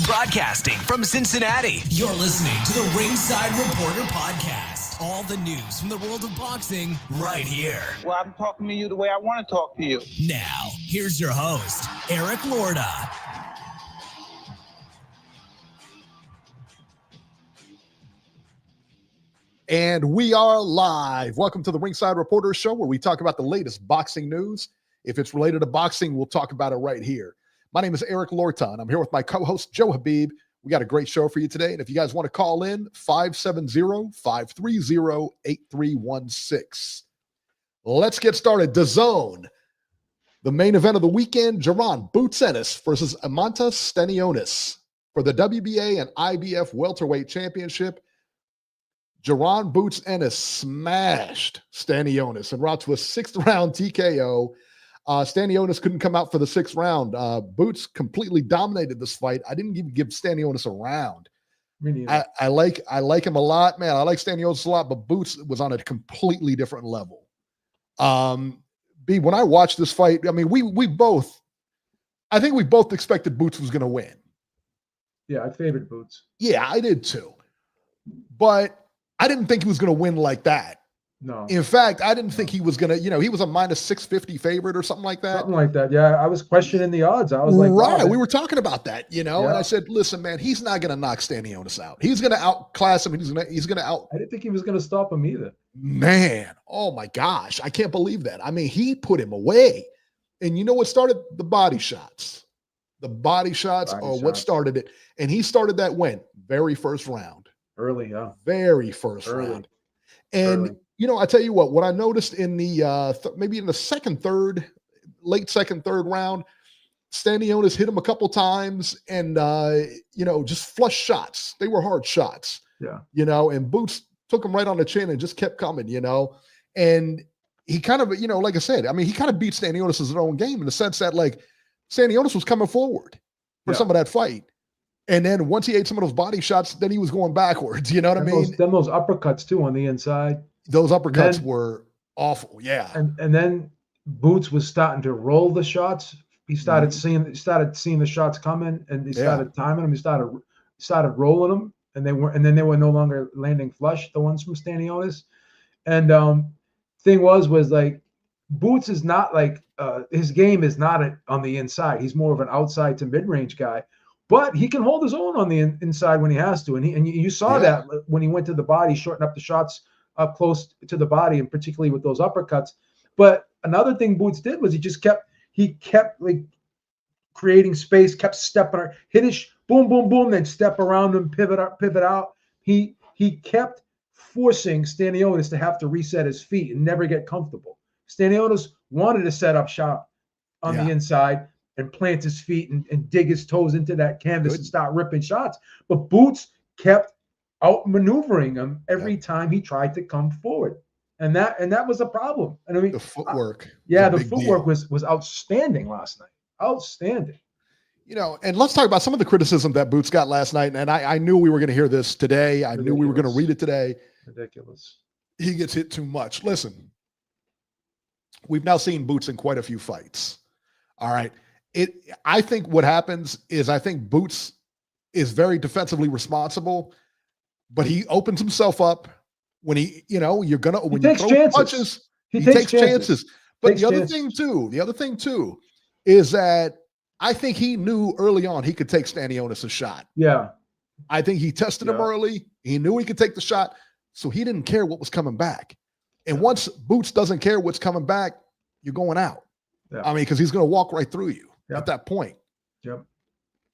Broadcasting from Cincinnati, you're listening to the Ringside Reporter podcast. All the news from the world of boxing right here. Well, I'm talking to you the way I want to talk to you. Now, here's your host, Eric Lorda. And we are live. Welcome to the Ringside Reporter Show, where we talk about the latest boxing news. If it's related to boxing, we'll talk about it right here. My name is Eric Lorta, and I'm here with my co-host, Joe Habib. We got a great show for you today. And if you guys want to call in, 570-530-8316. Let's get started. DAZN, the main event of the weekend, Jaron Boots Ennis versus Stanionis for the WBA and IBF welterweight championship. Jaron Boots Ennis smashed Stanionis and brought to a sixth-round TKO. Stanionis couldn't come out for the sixth round. Boots completely dominated this fight. I didn't even give Stanionis a round. I like him a lot, man. I like Stanionis a lot, but Boots was on a completely different level. B, when I watched this fight, I mean, I think we both expected Boots was going to win. Yeah, I favored Boots. Yeah, I did too. But I didn't think he was going to win like that. No. In fact, I didn't think he was going to, he was a minus 650 favorite or something like that. Something like that. Yeah, I was questioning the odds. I was like, right. Wow, we were talking about that, and I said, listen, man, he's not going to knock Stanionis out. He's going to outclass him. He's going to out. I didn't think he was going to stop him either. Man, oh my gosh. I can't believe that. I mean, he put him away. And you know what started? The body shots. The body shots are what started it. And he started that when? Very first round. Early, yeah. Very first round. And, I tell you what I noticed in the maybe in the late second, third round, Stanionis hit him a couple times and, just flush shots. They were hard shots. Yeah. And Boots took him right on the chin and just kept coming, and he kind of, like I said, I mean, he kind of beat Stanionis' own game in the sense that, like, Stanionis was coming forward for some of that fight. And then once he ate some of those body shots, then he was going backwards. You know what I mean? Then those uppercuts too on the inside. Those uppercuts were awful. Yeah. And then Boots was starting to roll the shots. He started seeing the shots coming, and he started timing them. He started rolling them, and then they were no longer landing flush, the ones from Stanionis. And thing was like Boots is not like his game is not on the inside. He's more of an outside to mid-range guy. But he can hold his own on the inside when he has to. And you saw that when he went to the body, shorten up the shots up close to the body, and particularly with those uppercuts. But another thing Boots did was he kept like creating space, kept stepping, hit his boom, boom, boom, then step around him, pivot up, pivot out. He kept forcing Stanionis to have to reset his feet and never get comfortable. Stanionis wanted to set up shop on the inside and plant his feet and dig his toes into that canvas and start ripping shots. But Boots kept outmaneuvering him every time he tried to come forward. And that was a problem. And I mean, the footwork. The footwork was outstanding last night. Outstanding. And let's talk about some of the criticism that Boots got last night. And I knew we were going to hear this today. I knew we were going to read it today. Ridiculous. He gets hit too much. Listen, we've now seen Boots in quite a few fights. All right. I think what happens is I think Boots is very defensively responsible, but he opens himself up when he throw punches, he takes chances. But the other thing too is that I think he knew early on he could take Stanionis a shot. Yeah. I think he tested him early. He knew he could take the shot, so he didn't care what was coming back. And once Boots doesn't care what's coming back, you're going out. Yeah. I mean, because he's going to walk right through you at that point. Yep.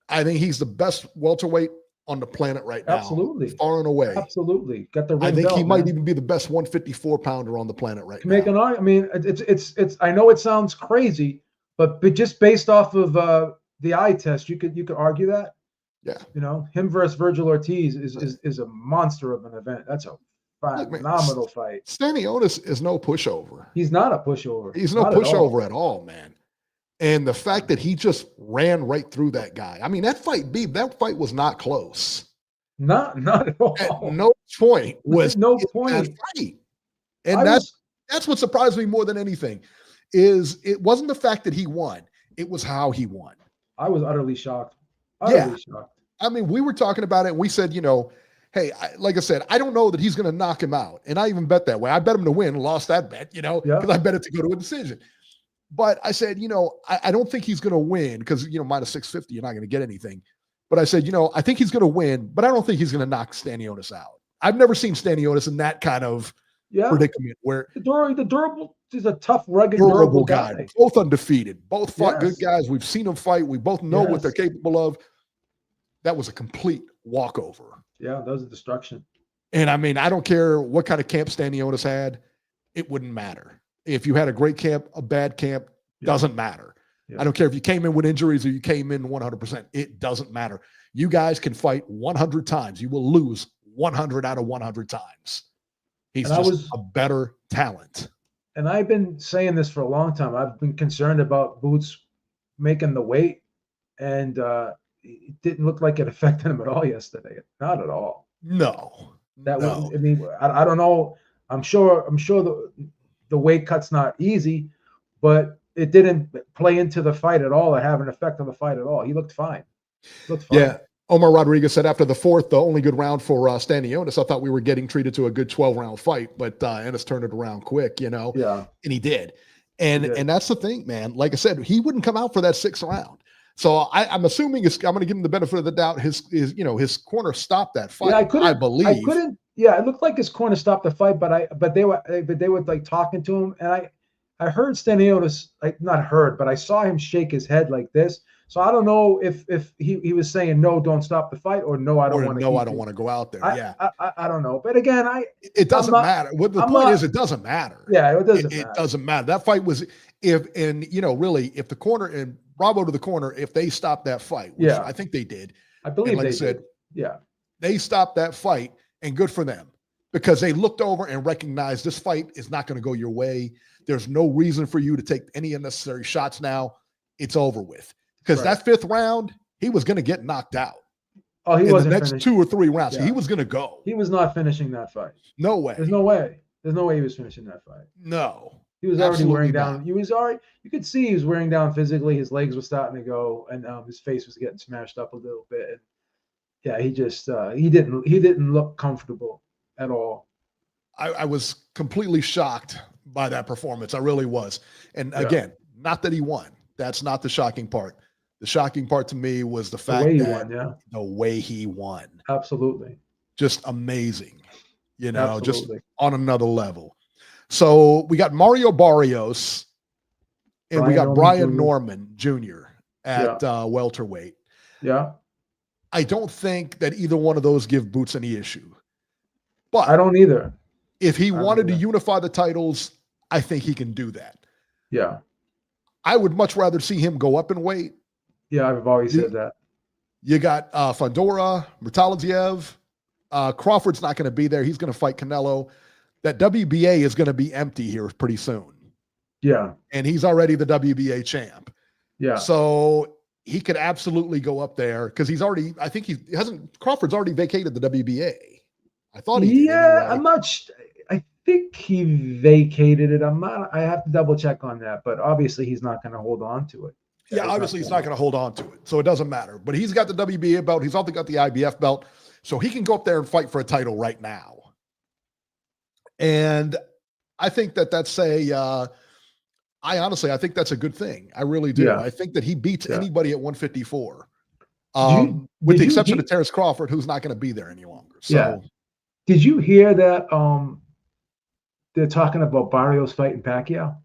I think he's the best welterweight on the planet right now. Absolutely. Far and away. Absolutely. Got the ring I think belt, he might even be the best 154-pounder on the planet right now. Make an argument. I mean, it's I know it sounds crazy, but just based off of the eye test, you could argue that. Yeah. Him versus Virgil Ortiz is a monster of an event. That's a phenomenal fight. Stanionis is no pushover. He's not a pushover. He's no pushover at all, man. And the fact that he just ran right through that guy. I mean, that fight was not close. Not at all. At no point was no point. That fight. And that's what surprised me more than anything is it wasn't the fact that he won. It was how he won. I was utterly shocked. Utterly shocked. I mean, we were talking about it and we said, hey, like I said, I don't know that he's going to knock him out. And I even bet that way. I bet him to win, lost that bet, because I bet it to go to a decision. But I said, I don't think he's going to win because, minus 650, you're not going to get anything. But I said, I think he's going to win, but I don't think he's going to knock Stanionis out. I've never seen Stanionis in that kind of predicament where the durable is a tough, rugged, durable guy. Both undefeated. Both fought good guys. We've seen them fight. We both know what they're capable of. That was a complete walkover. Yeah, that was a destruction. And I mean, I don't care what kind of camp Stanionis had. It wouldn't matter. If you had a great camp, a bad camp, doesn't matter. I don't care if you came in with injuries or you came in 100%. It doesn't matter. You guys can fight 100 times. You will lose 100 out of 100 times. He's just a better talent. And I've been saying this for a long time. I've been concerned about Boots making the weight, and it didn't look like it affected him at all yesterday. Not at all. No. I mean, I don't know. I'm sure the weight cut's not easy, but it didn't play into the fight at all or have an effect on the fight at all. He looked fine. Yeah. Omar Rodriguez said after the fourth, the only good round for Stanionis, I thought we were getting treated to a good 12-round fight, but Ennis turned it around quick, Yeah. And he did. And that's the thing, man. Like I said, he wouldn't come out for that 6th round. So I'm assuming I'm going to give him the benefit of the doubt. His corner stopped that fight. Yeah, I believe. I couldn't. Yeah, it looked like his corner stopped the fight, but they were like talking to him, and I heard Stanionis, not heard, but I saw him shake his head like this. So I don't know if he was saying no, don't stop the fight, or no, I don't want to. No, I don't want to go out there. I don't know. But again, it doesn't matter. What the point is, it doesn't matter. Yeah, it doesn't matter. It doesn't matter. That fight was really, if the corner, and bravo to the corner, if they stopped that fight, which I think they did. I believe like they said, did. Yeah. They stopped that fight, and good for them, because they looked over and recognized this fight is not going to go your way. There's no reason for you to take any unnecessary shots now. It's over with. Because that 5th round, he was going to get knocked out. Oh, he wasn't. The next 2 or 3 rounds, he was going to go. He was not finishing that fight. No way. There's no way. There's no way he was finishing that fight. No. He was already wearing down. He was already. You could see he was wearing down physically. His legs were starting to go, and his face was getting smashed up a little bit. And yeah, he just he didn't look comfortable at all. I was completely shocked by that performance. I really was. And again, not that he won. That's not the shocking part. The shocking part to me was the fact the way he won. Absolutely. Just amazing. Absolutely. Just on another level. So we got Mario Barrios and we got Brian Norman Jr. at welterweight. Yeah. I don't think that either one of those give Boots any issue. But I don't either. If he wanted to unify the titles, I think he can do that. Yeah. I would much rather see him go up in weight. Yeah, I've always said that. You got Fedora, Murtaladziev. Crawford's not going to be there. He's going to fight Canelo. That WBA is going to be empty here pretty soon. Yeah. And he's already the WBA champ. Yeah. So he could absolutely go up there because Crawford's already vacated the WBA. I thought he did. Yeah, anyway. I think he vacated it. I have to double check on that, but obviously he's not going to hold on to it. Yeah, obviously he's not going to hold on to it. So it doesn't matter. But he's got the WBA belt. He's also got the IBF belt. So he can go up there and fight for a title right now. And I think that's I think that's a good thing. I really do. Yeah. I think that he beats anybody at 154. With the exception of Terrence Crawford, who's not going to be there any longer. So yeah. Did you hear that they're talking about Barrios fighting Pacquiao?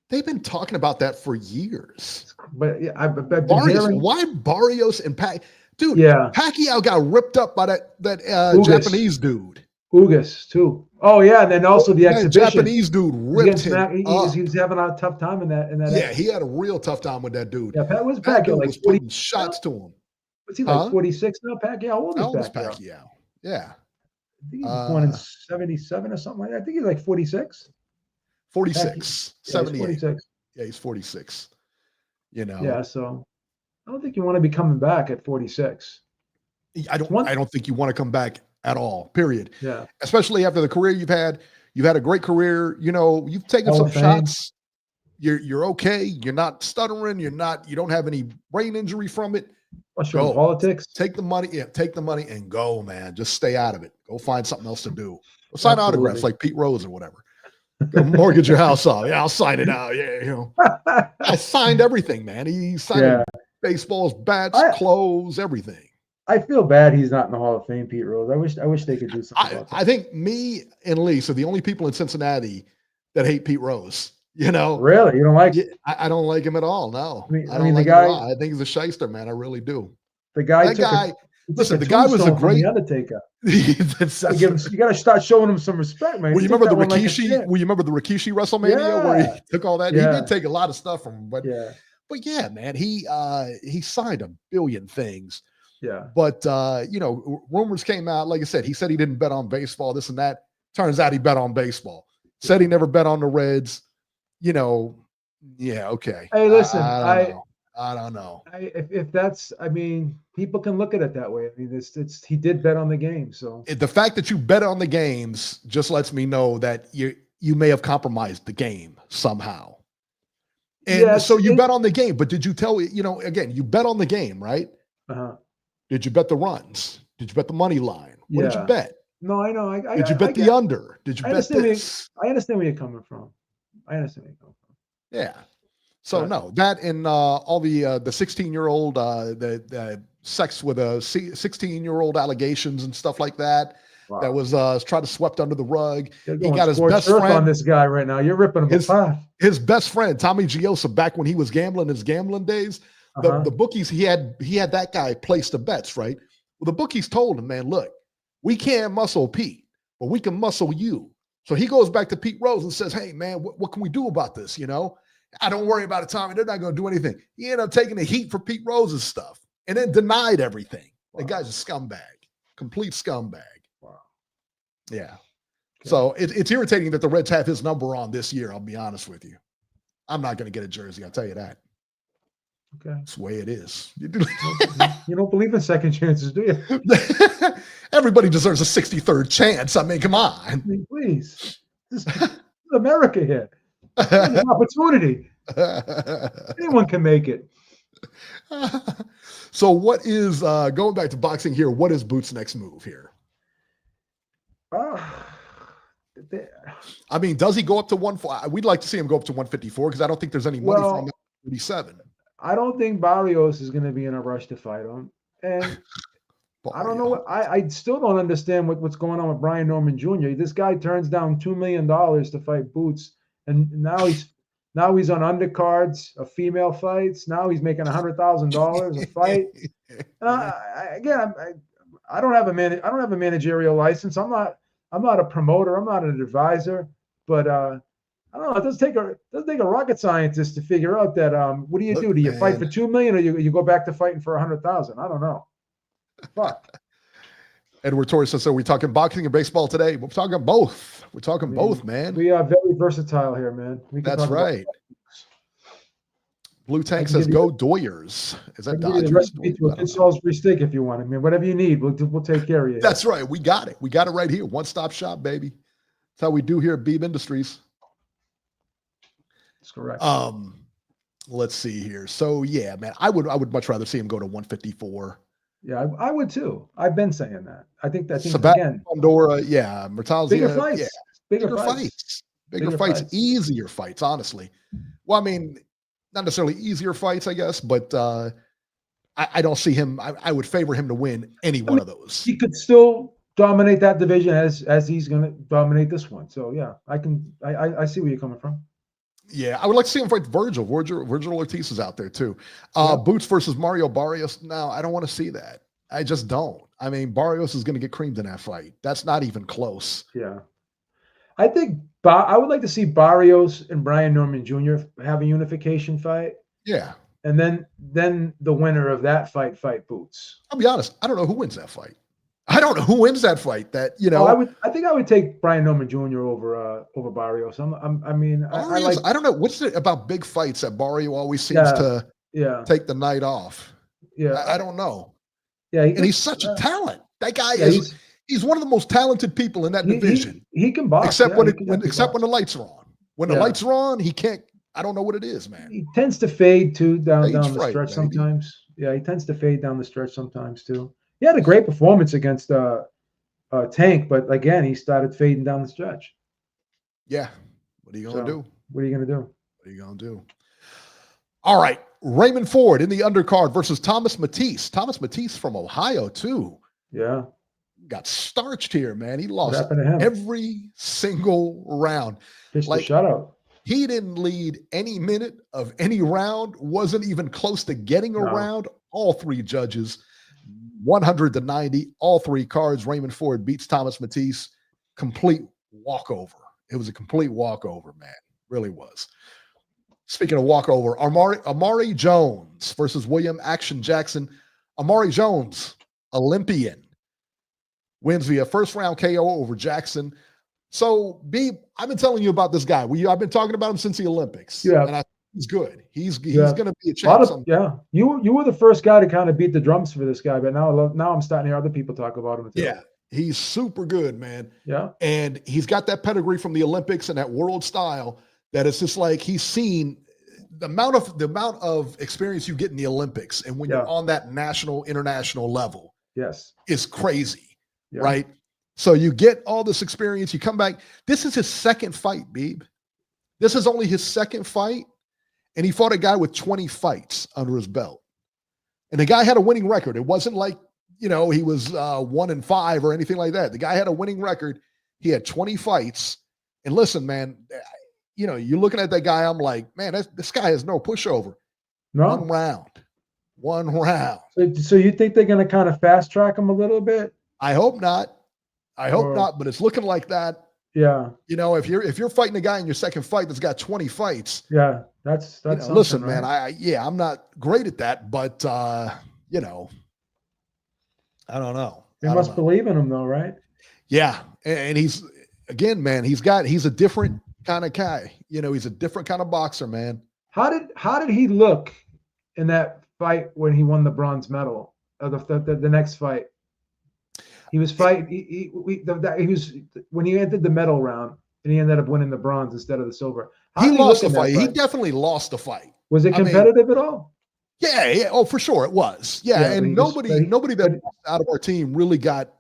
They've been talking about that for years. But yeah, why Barrios and Pacquiao? Dude, Pacquiao got ripped up by that Japanese dude. Ugas too. Oh yeah, and then also the exhibition. Japanese dude ripped him up. He was having a tough time in that. Yeah, he had a real tough time with that dude. Yeah, Pacquiao was putting shots to him. Was he like 46 now? Pacquiao? How old is Pacquiao? Yeah. I think he was born in 77 or something like that. I think he's like 46. 46. 78. 46. Yeah, he's 46. Yeah, so I don't think you want to be coming back at 46. I don't think you want to come back at all, period. Yeah. Especially after the career you've had. You've had a great career. You've taken some shots. You're okay. You're not stuttering. You don't have any brain injury from it. Go. Politics. Take the money. Yeah, take the money and go, man. Just stay out of it. Go find something else to do. Go sign autographs like Pete Rose or whatever. Go mortgage your house off. Yeah, I'll sign it out. Yeah, I signed everything, man. He signed baseballs, bats, clothes, everything. I feel bad he's not in the Hall of Fame, Pete Rose. I wish they could do something about that. I think me and Lise are the only people in Cincinnati that hate Pete Rose. You know, really, you don't like it? I don't like him at all. No, I mean, like the guy. Him at all. I think he's a shyster, man. I really do. The guy. Listen, the guy was a great Undertaker. You got to start showing him some respect, man. Well, you remember the Rikishi? Well, you remember the Rikishi WrestleMania where he took all that? Yeah. He did take a lot of stuff from him, but yeah, man, he signed a billion things. Yeah. But rumors came out. Like I said, he said he didn't bet on baseball, this and that. Turns out he bet on baseball. Said he never bet on the Reds. Okay. Hey, listen, I don't know. If that's, I mean, people can look at it that way. I mean, it's he did bet on the game. So the fact that you bet on the games just lets me know that you may have compromised the game somehow. And so you bet on the game, but did you tell, again, you bet on the game, right? Uh-huh. Did you bet the runs? Did you bet the money line? What did you bet? No, I know. Did you bet the under? Did you bet this? I understand where you're coming from. Yeah. So no, that and all the 16-year-old, the sex with a 16-year-old allegations and stuff like that. Wow. That was tried to swept under the rug. He got his best friend on this guy right now. You're ripping him apart. His best friend, Tommy Giosa, back when he was gambling his gambling days, the bookies he had that guy place the bets, right? Well, the bookies told him, man, look, we can't muscle Pete, but we can muscle you. So he goes back to Pete Rose and says, hey, man, what can we do about this? I don't worry about it, Tommy. They're not going to do anything. He ended up taking the heat for Pete Rose's stuff and then denied everything. Wow. The guy's a scumbag, complete scumbag. Wow. Yeah. Okay. So it's irritating that the Reds have his number on this year. I'll be honest with you. I'm not going to get a jersey. I'll tell you that. Okay. That's the way it is. You don't believe in second chances, do you? Everybody deserves a 63rd chance. I mean, come on. I mean, please. This is America here. An opportunity. Anyone can make it. So what is, going back to boxing here, what is Boots' next move here? I mean, does he go up to 140? We'd like to see him go up to 154 because I don't think there's any money from 37. I don't think Barrios is going to be in a rush to fight him. And I don't know. I still don't understand what's going on with Brian Norman Jr. This guy turns down $2 million to fight Boots. And now he's on undercards of female fights. Now he's making $100,000 a fight. I don't have a managerial license. I'm not a promoter. I'm not an advisor. But I don't know. It doesn't take a rocket scientist to figure out that. What do you do? Do you fight for $2 million, or you go back to fighting for $100,000? I don't know. Fuck. Edward Torres says, so we're talking boxing and baseball today. We're talking both. We're talking both, man. We are very versatile here, man. That's right. Blue Tank says, go Doyers. Is that Dodgers? Recipe to a good Salisbury steak if you want. I mean, whatever you need, we'll take care of you. That's right. We got it. We got it right here. One-stop shop, baby. That's how we do here at Beeb Industries. That's correct. Let's see here. So yeah, man, I would much rather see him go to 154. Yeah, I would too. I've been saying that. I think again, Pandora, Murtazia, bigger fights, bigger fights, easier fights. Honestly, well, I mean, not necessarily easier fights, I guess, but I don't see him. I would favor him to win any one of those. He could still dominate that division as he's going to dominate this one. So yeah, I see where you're coming from. Yeah, I would like to see him fight Virgil. Virgil Ortiz is out there too. Boots versus Mario Barrios. No, I don't want to see that. I just don't. I mean, Barrios is going to get creamed in that fight. That's not even close. Yeah. I think I would like to see Barrios and Brian Norman Jr. have a unification fight. Yeah. And then the winner of that fight Boots. I'll be honest. I don't know who wins that fight. I don't know who wins that fight. I think I would take Brian Norman Jr. over Barrios. I don't know what's it about big fights that Barrio always seems to take the night off. Yeah, I don't know. Yeah, and he's such a talent. That guy he's one of the most talented people in that division. He can box, except when the lights are on. When the lights are on, he can't. I don't know what it is, man. He tends to fade too down Stage the fright, stretch baby. sometimes. Yeah, he tends to fade down the stretch sometimes too. He had a great performance against Tank, but again, he started fading down the stretch. Yeah. What are you going to do? What are you going to do? What are you going to do? All right. Raymond Ford in the undercard versus Thomas Matisse. Thomas Matisse from Ohio, too. Yeah. Got starched here, man. He What lost happened to him? every single round. Pitched Like, a shutout. he didn't lead any minute of any round, wasn't even close to getting a round. All three judges, 100-90, all three cards. Raymond Ford beats Thomas Matisse. Complete walkover. It was a complete walkover, man. Really was. Speaking of walkover, Amari Jones versus William Action Jackson. Amari Jones, Olympian, wins via first round KO over Jackson. So, B, I've been telling you about this guy. I've been talking about him since the Olympics. Yeah. And I think he's good. He's going to be a champ. You were the first guy to kind of beat the drums for this guy, but now I'm starting to hear other people talk about him too. Yeah. He's super good, man. Yeah. And he's got that pedigree from the Olympics and that world style that it's just like he's seen the amount of experience you get in the Olympics. And when you're on that national, international level, is crazy, right? So you get all this experience, you come back. This is his second fight, Beeb. This is only his second fight. And he fought a guy with 20 fights under his belt. And the guy had a winning record. It wasn't like, he was 1-5 or anything like that. The guy had a winning record. He had 20 fights. And listen, man, you're looking at that guy. I'm like, man, this guy has no pushover. No. One round. So you think they're going to kind of fast track him a little bit? I hope not. But it's looking like that. Yeah. If you're fighting a guy in your second fight that's got 20 fights. Yeah, that's listen, right? man, I'm not great at that, but I don't know. You must believe in him though, right? Yeah. And he's a different kind of guy. He's a different kind of boxer, man. How did he look in that fight when he won the bronze medal? The next fight. He was fighting. He was when he entered the medal round, and he ended up winning the bronze instead of the silver. He lost the fight. He definitely lost the fight. Was it competitive at all? Yeah. Oh, for sure it was. Yeah, and nobody that out of our team really got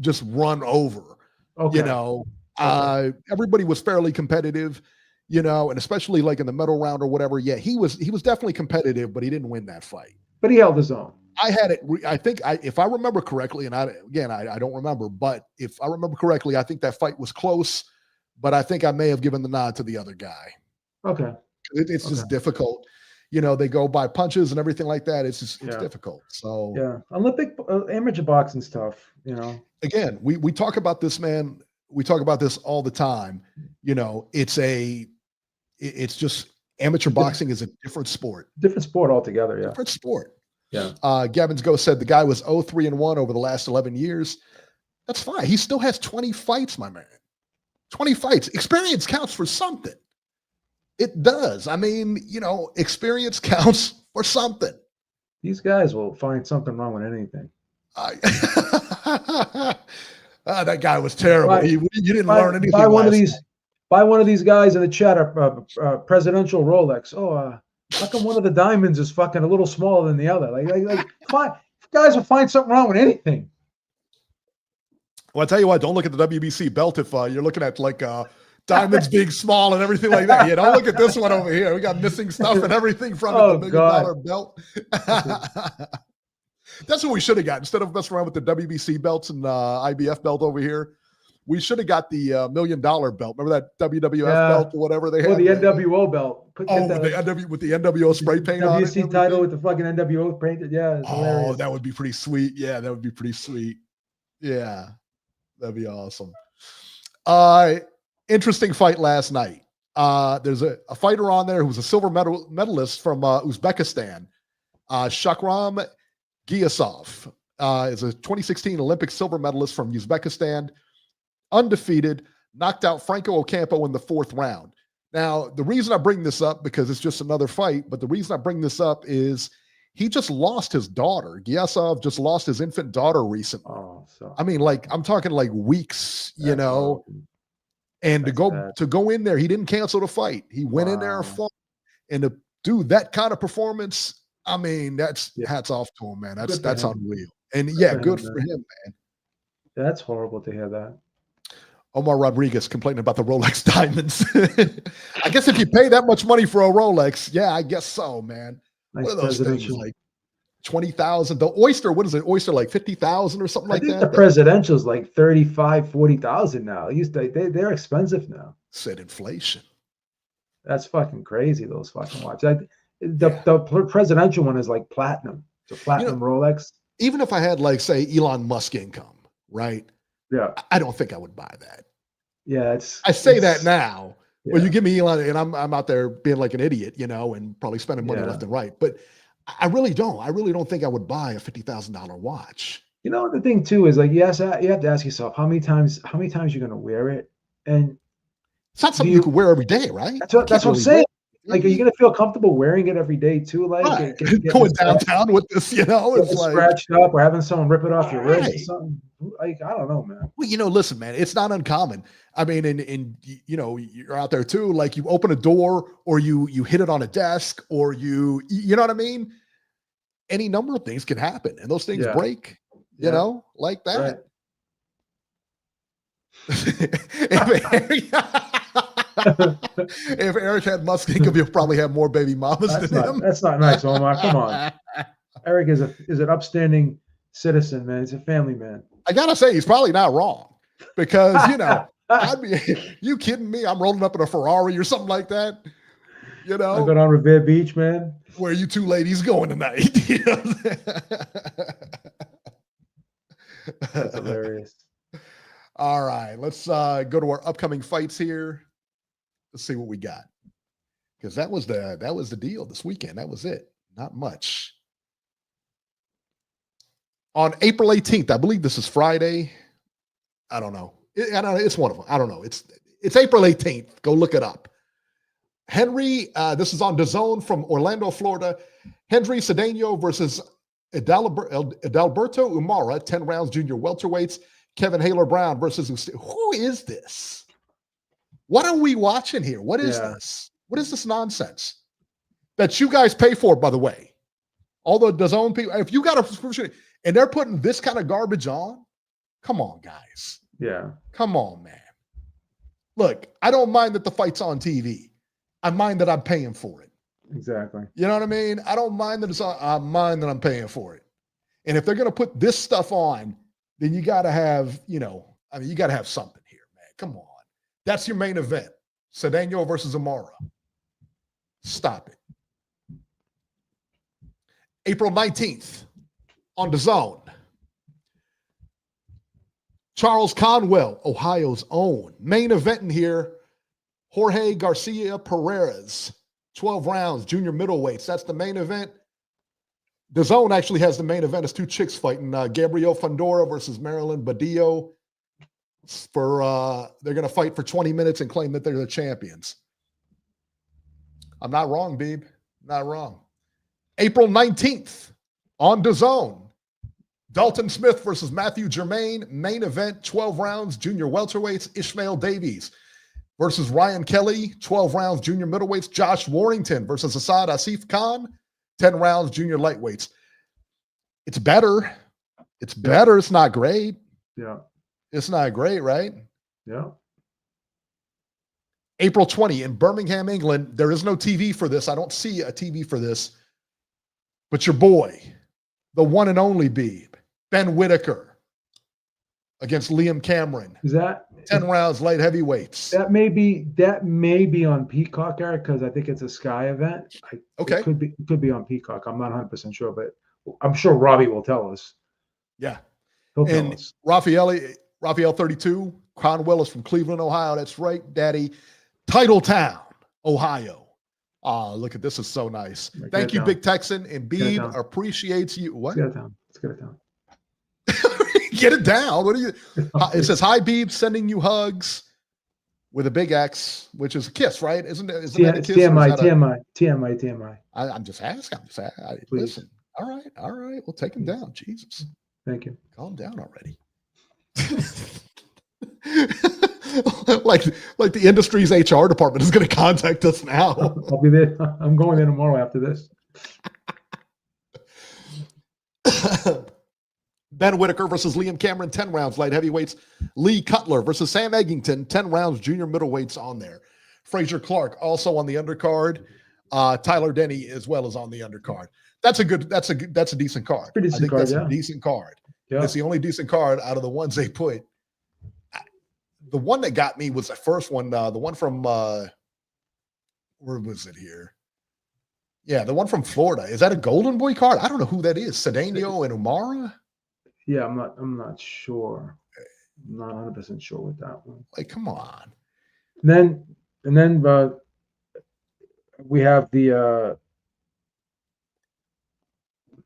just run over. Okay. Everybody was fairly competitive, and especially like in the medal round or whatever. Yeah, he was definitely competitive, but he didn't win that fight. But he held his own. I had it. I think if I remember correctly, and I don't remember, but if I remember correctly, I think that fight was close, but I think I may have given the nod to the other guy. Okay. It's just difficult. They go by punches and everything like that. It's difficult. So Olympic amateur boxing's tough. Again, we talk about this, man. We talk about this all the time. It's just amateur boxing is a different sport. Different sport altogether. Yeah. Different sport. Yeah. Gavin's Go said the guy was 0-3-1 over the last 11 years. That's fine. He still has 20 fights, my man. 20 fights. Experience counts for something. It does. I mean, experience counts for something. These guys will find something wrong with anything. That guy was terrible. You didn't learn anything. Buy one of these guys in the chat a presidential Rolex. How come one of the diamonds is fucking a little smaller than the other? Like guys will find something wrong with anything. Well, I tell you what, don't look at the WBC belt if you're looking at like diamonds being small and everything like that. Yeah, don't look at this one over here. We got missing stuff and everything from the $1 million belt. That's what we should have got. Instead of messing around with the WBC belts and IBF belt over here, we should have got the $1 million belt. Remember that WWF belt or whatever they had? Or the NWO belt. With the NWO spray paint on it. WBC title with the fucking NWO painted. Yeah. Oh, that would be pretty sweet. Yeah, that would be pretty sweet. Yeah, that'd be awesome. Interesting fight last night. There's a fighter on there who's a silver medalist from Uzbekistan. Shakram Giasov is a 2016 Olympic silver medalist from Uzbekistan. Undefeated, knocked out Franco Ocampo in the 4th round. Now, the reason I bring this up, because it's just another fight, but the reason I bring this up is he just lost his daughter. Giasov just lost his infant daughter recently. I mean, I'm talking like weeks, And to go in there, he didn't cancel the fight. He went in there and fought. And to do that kind of performance, I mean, that's Yeah. hats off to him, man. Good for That's him. unreal. And Good for for him, him, man. That's horrible to hear that. Omar Rodriguez complaining about the Rolex diamonds. I guess if you pay that much money for a Rolex, yeah, I guess so, man. Nice What are those things? presidential. Like 20,000. The Oyster, what is it? Oyster like 50,000 or something I like think that? the presidential is like 35, 40,000 now. They're expensive now. Said inflation. That's fucking crazy. Those fucking watches. The presidential one is like platinum. It's a platinum Rolex. Even if I had like say Elon Musk income, right? Yeah, I don't think I would buy that. yeah. I say that now. Yeah. Well, you give me Elon, and I'm out there being like an idiot, and probably spending money left and right. But I really don't. I really don't think I would buy a $50,000 watch. The thing too is like you have to ask yourself how many times you're gonna wear it, and it's not something you can wear every day, right? That's what I'm saying. Like, are you gonna feel comfortable wearing it every day too? Like going downtown with this, it's like scratched up or having someone rip it off your wrist or something. Like, I don't know, man. Well, listen, man, it's not uncommon. I mean, and you're out there too. Like you open a door or you hit it on a desk or you know what I mean? Any number of things can happen and those things break, like that. Right. If Eric had Musk income, he'll probably have more baby mamas than him. That's not nice, Omar. Come on. Eric is an upstanding citizen, man. He's a family man. I gotta say, he's probably not wrong because I'd be. You kidding me? I'm rolling up in a Ferrari or something like that. I go down Revere Beach, man. Where are you two ladies going tonight? That's hilarious. All right, let's go to our upcoming fights here. Let's see what we got. Because that was the deal this weekend. That was it. Not much. On April 18th, I believe this is Friday. I don't know. It's one of them. I don't know. It's April 18th. Go look it up. Henry, this is on DAZN from Orlando, Florida. Henry Cedeno versus Adalberto Umara, 10 rounds junior welterweights. Kevin Haler Brown versus who is this? What are we watching here? What is this? What is this nonsense that you guys pay for, by the way? All the DAZN people, if you got a subscription and they're putting this kind of garbage on, come on, guys. Yeah. Come on, man. Look, I don't mind that the fight's on TV. I mind that I'm paying for it. Exactly. You know what I mean? I don't mind that it's on. I mind that I'm paying for it. And if they're going to put this stuff on, then you got to have, you got to have something here, man. Come on. That's your main event. Cedeno versus Umara. Stop it. April 19th on DAZN. Charles Conwell, Ohio's own. Main event in here. Jorge Garcia Perez. 12 rounds, junior middleweights. That's the main event. DAZN actually has the main event. It's two chicks fighting. Gabrielle Fondora versus Marilyn Badillo. They're going to fight for 20 minutes and claim that they're the champions. I'm not wrong, Beeb. Not wrong. April 19th on DAZN. Dalton Smith versus Matthew Germain. Main event, 12 rounds, junior welterweights. Ishmael Davies versus Ryan Kelly. 12 rounds, junior middleweights. Josh Warrington versus Asad Asif Khan. 10 rounds, junior lightweights. It's better. It's better. It's not great. Yeah. It's not great, right? Yeah. April 20 in Birmingham, England. There is no TV for this. I don't see a TV for this. But your boy, the one and only Beeb, Ben Whitaker against Liam Cameron. Is that 10 rounds light heavyweights? That may be on Peacock, Eric, because I think it's a Sky event. Okay. It could be on Peacock. I'm not 100% sure, but I'm sure Robbie will tell us. Yeah. He'll tell us. Raphael 32, Conwell is from Cleveland, Ohio. That's right, Daddy. Titletown, Ohio. Look at this. Is so nice. Thank you, Big Texan. And Beeb appreciates you. What? Let's get it down. Get it down. What are you? It says, hi, Beeb, sending you hugs with a big X, which is a kiss, right? Isn't that a kiss? TMI. I'm just asking. Listen. All right. We'll take him down. Jesus. Thank you. Calm down already. like the industry's HR department is going to contact us now. I'll be there. I'm going there tomorrow after this. Ben Whitaker versus Liam Cameron, 10 rounds light heavyweights. Lee Cutler versus Sam Eggington, 10 rounds junior middleweights on there. Fraser Clark also on the undercard. Tyler Denny as well as on the undercard. That's a decent card. Pretty decent card, a decent card. Yeah. It's the only decent card out of the ones they put. The one that got me was the first one, the one from where was it here? Yeah, the one from Florida. Is that a Golden Boy card? I don't know who that is. Cedeno and Umara? Yeah, I'm not sure. I'm not 100% sure with that one. Like, come on. And then we have the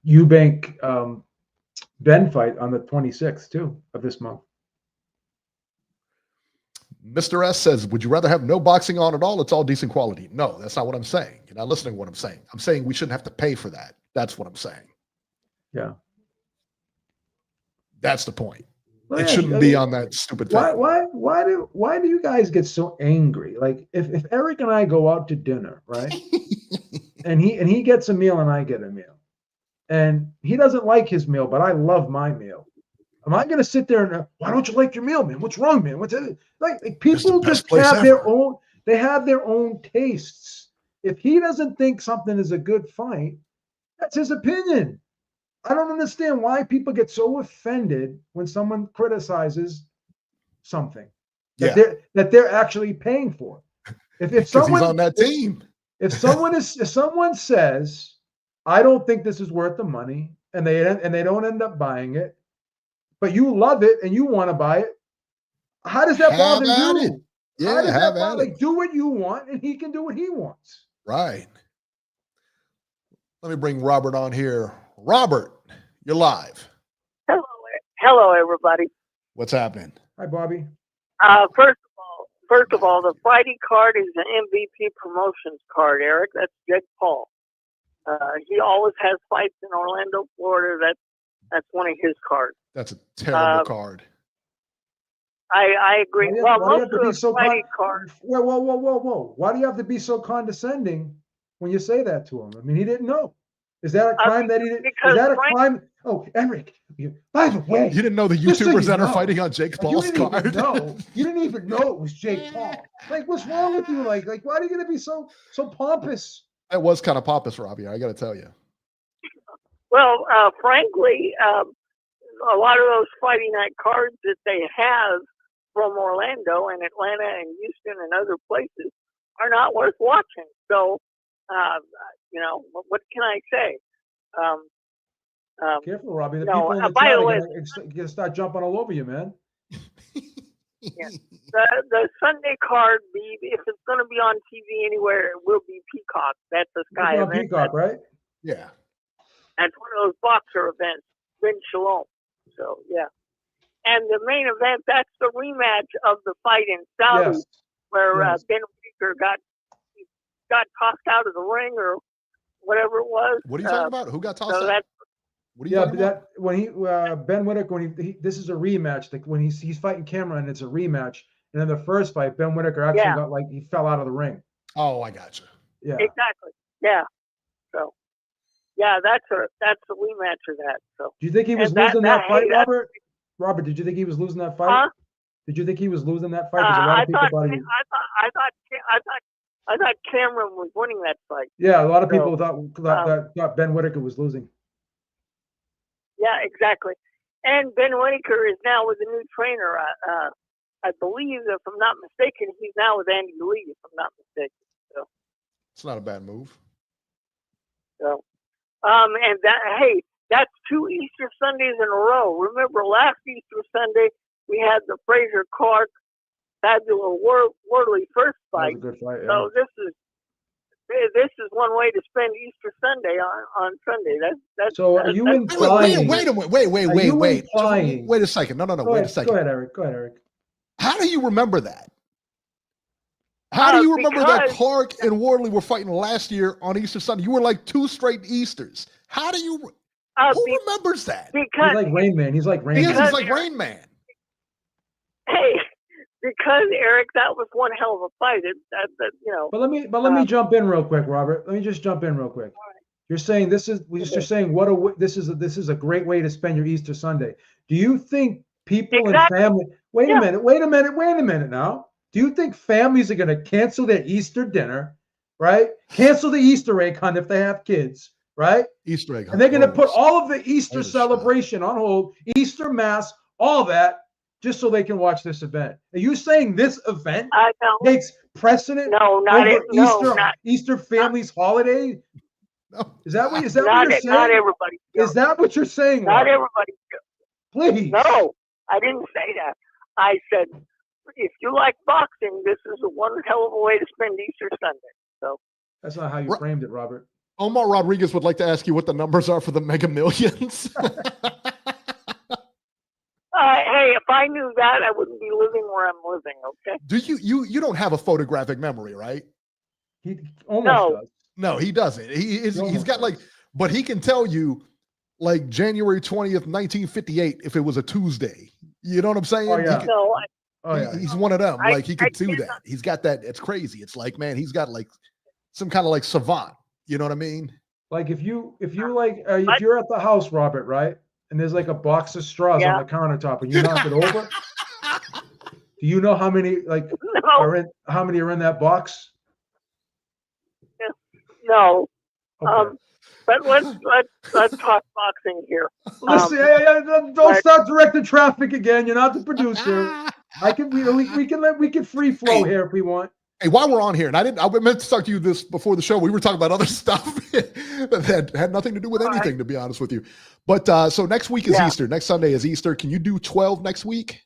Eubank Ben fight on the 26th too of this month. Mr. S says, would you rather have no boxing on at all? It's all decent quality. No, that's not what I'm saying. You're not listening to what I'm saying. I'm saying we shouldn't have to pay for that. That's what I'm saying. Yeah. That's the point. Well, it shouldn't be on that stupid thing. Why do you guys get so angry? Like if Eric and I go out to dinner, right? and he gets a meal and I get a meal. And he doesn't like his meal, but I love my meal. Am I going to sit there and why don't you like your meal, man? What's wrong, man? What's it? Like people just have their own. They have their own tastes. If he doesn't think something is a good fight, that's his opinion. I don't understand why people get so offended when someone criticizes something that they're actually paying for. If someone he's on that team, if someone says, I don't think this is worth the money, and they don't end up buying it, but you love it and you want to buy it, how does that bother you? Yeah, have at it. Like, do what you want, and he can do what he wants. Right. Let me bring Robert on here. Robert, you're live. Hello, everybody. What's happening? Hi, Bobby. First of all, the fighting card is an MVP Promotions card, Eric. That's Jake Paul. He always has fights in Orlando, Florida. That's one of his cards. That's a terrible card. I agree. Most of the fighting cards. Whoa. Why do you have to be so condescending when you say that to him? I mean, he didn't know. Is that a crime that he didn't? Is that a crime? Oh, Eric, by the way. You didn't know the YouTubers that are fighting on Jake Paul's card? You didn't even know it was Jake Paul. Like, what's wrong with you? Like, why are you going to be so pompous? That was kind of pompous, Robbie. I got to tell you. Well, frankly, a lot of those fighting night cards that they have from Orlando and Atlanta and Houston and other places are not worth watching. So, what can I say? Careful, Robbie. The people in the chat are going to start jumping all over you, man. Yeah. The Sunday card, if it's going to be on TV anywhere, it will be Peacock. That's a Sky event. Peacock, right? Yeah. That's one of those boxer events, Ben Shalom. So, yeah. And the main event, that's the rematch of the fight in Saudi, where Ben Whitaker got tossed out of the ring or whatever it was. What are you talking about? Who got tossed out? What are you talking about? When Ben Whitaker, this is a rematch. Like when he's fighting Cameron, it's a rematch. And in the first fight, Ben Whitaker actually he fell out of the ring. Oh, I got you. Yeah, exactly. Yeah. So, yeah, that's a rematch of that. So, do you think he was losing that fight, Robert? Robert, did you think he was losing that fight? Huh? Did you think he was losing that fight? I thought Cameron was winning that fight. Yeah, a lot of people thought Ben Whitaker was losing. Yeah, exactly. And Ben Whitaker is now with a new trainer. I believe, if I'm not mistaken, he's now with Andy Lee, if I'm not mistaken. So it's not a bad move. So, that's 2 Easter Sundays in a row. Remember, last Easter Sunday we had the Fraser Clark fabulous Wardley first fight. That was a good fight. Yeah. So this is one way to spend Easter Sunday on Sunday. So are you implying? Wait a minute. Wait a second. No. Wait a second. Go ahead, Eric. How do you remember that? How do you remember that Clark and Wardley were fighting last year on Easter Sunday? You were like 2 straight Easters. How do you? Who remembers that? Because he's like Rain Man. He's like Rain Man. He's like Rain Man. hey, because Eric, that was one hell of a fight. But let me jump in real quick, Robert. Let me just jump in real quick. You're saying this is this is a great way to spend your Easter Sunday. Do you think people and family? Wait a minute now. Do you think families are going to cancel their Easter dinner, right? Cancel the Easter egg hunt if they have kids, right? Easter egg hunt. And they're going to put all of the Easter celebration on hold, Easter mass, all that, just so they can watch this event. Are you saying this event takes precedent over Easter family's holiday? No. Is that what you're saying? Not everybody. Is that what you're saying? Not everybody. Please. No, I didn't say that. I said, if you like boxing, this is one hell of a way to spend Easter Sunday. So that's not how you framed it, Robert. Omar Rodriguez would like to ask you what the numbers are for the Mega Millions. Hey, if I knew that, I wouldn't be living where I'm living. Okay. Do you don't have a photographic memory, right? He almost does. No, he doesn't. He's got but he can tell you like January 20th, 1958, if it was a Tuesday. You know what I'm saying? Oh, yeah. He's one of them. He could do that. He's got that. It's crazy. It's like, man, he's got like some kind of like savant. You know what I mean? Like if you're at the house, Robert, right? And there's like a box of straws on the countertop and you knock it over. Do you know how many are in that box? No. Okay. But let's talk boxing here. Listen, don't start directing traffic again. You're not the producer. We can free flow here if we want. Hey, while we're on here, and I meant to talk to you this before the show. We were talking about other stuff that had nothing to do with anything, to be honest with you. But so next week is Easter. Next Sunday is Easter. Can you do 12 next week?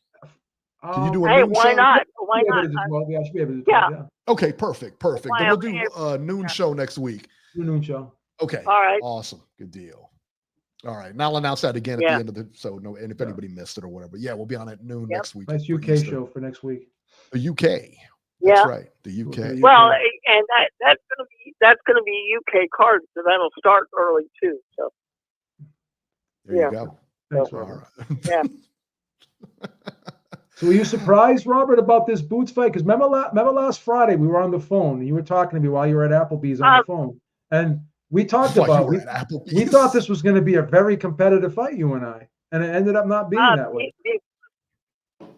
Can you do a noon why show? not? Why not? I should be able to do 12, yeah. Okay, perfect. Then we'll do a noon show next week. Noon show. Okay. All right. Awesome. Good deal. All right. Now I'll announce that again at the end of the and if anybody missed it or whatever. Yeah, we'll be on at noon next week. Nice UK show for next week. The UK. That's right. The UK. Well, and that's gonna be UK card, so that'll start early too. So there you go. Thanks, Robert. Yeah. So were you surprised, Robert, about this Boots fight? Because remember last Friday we were on the phone and you were talking to me while you were at Applebee's on the phone. And we talked about we thought this was going to be a very competitive fight, you and I. And it ended up not being that way.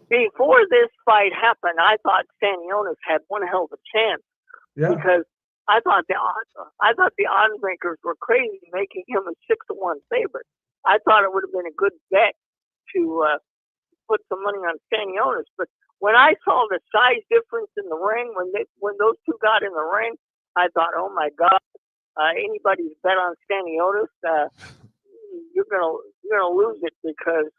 Before this fight happened, I thought Stanionis had one hell of a chance. Yeah. Because I thought the odds makers were crazy making him a 6-1 favorite. I thought it would have been a good bet to put some money on Stanionis. But when I saw the size difference in the ring, when those two got in the ring, I thought, oh my God, anybody who's bet on Stanionis, you're gonna lose it, because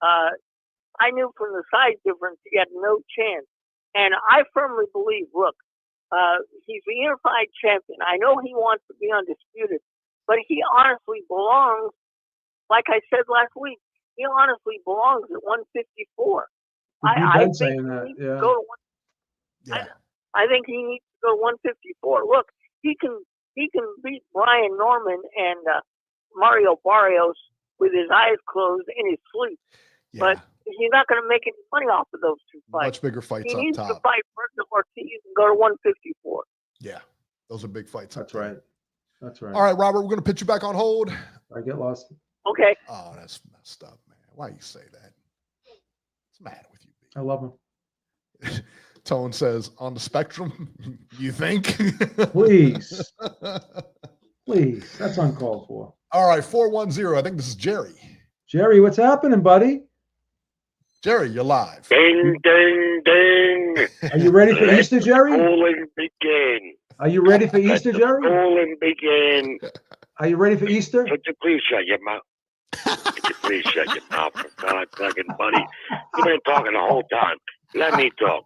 I knew from the size difference he had no chance. And I firmly believe, look, he's the unified champion. I know he wants to be undisputed, but he honestly belongs, like I said last week, he honestly belongs at 154. I think he needs to go to I think he needs to go 154. Look, he can beat Brian Norman and Mario Barrios with his eyes closed in his sleep. Yeah. But he's not going to make any money off of those two fights. Much bigger fights he up needs top. to fight Ortiz and go to 154. Yeah, those are big fights. That's right. That's right. All right, Robert, we're going to put you back on hold. I get lost. Okay. Oh, that's messed up, man. Why you say that? What's the matter with you, baby? I love him. Tone says, on the spectrum, you think? Please. Please. That's uncalled for. All right, 410. I think this is Jerry. Jerry, what's happening, buddy? Jerry, you're live. Ding, ding, ding. Are you ready for Easter, Jerry? Schooling begin. Are you ready for Easter, Jerry? Schooling begin. Are you ready for Easter? Could you please shut your mouth? Could you please shut your mouth, for God's sake, buddy? You've been talking the whole time. Let me talk.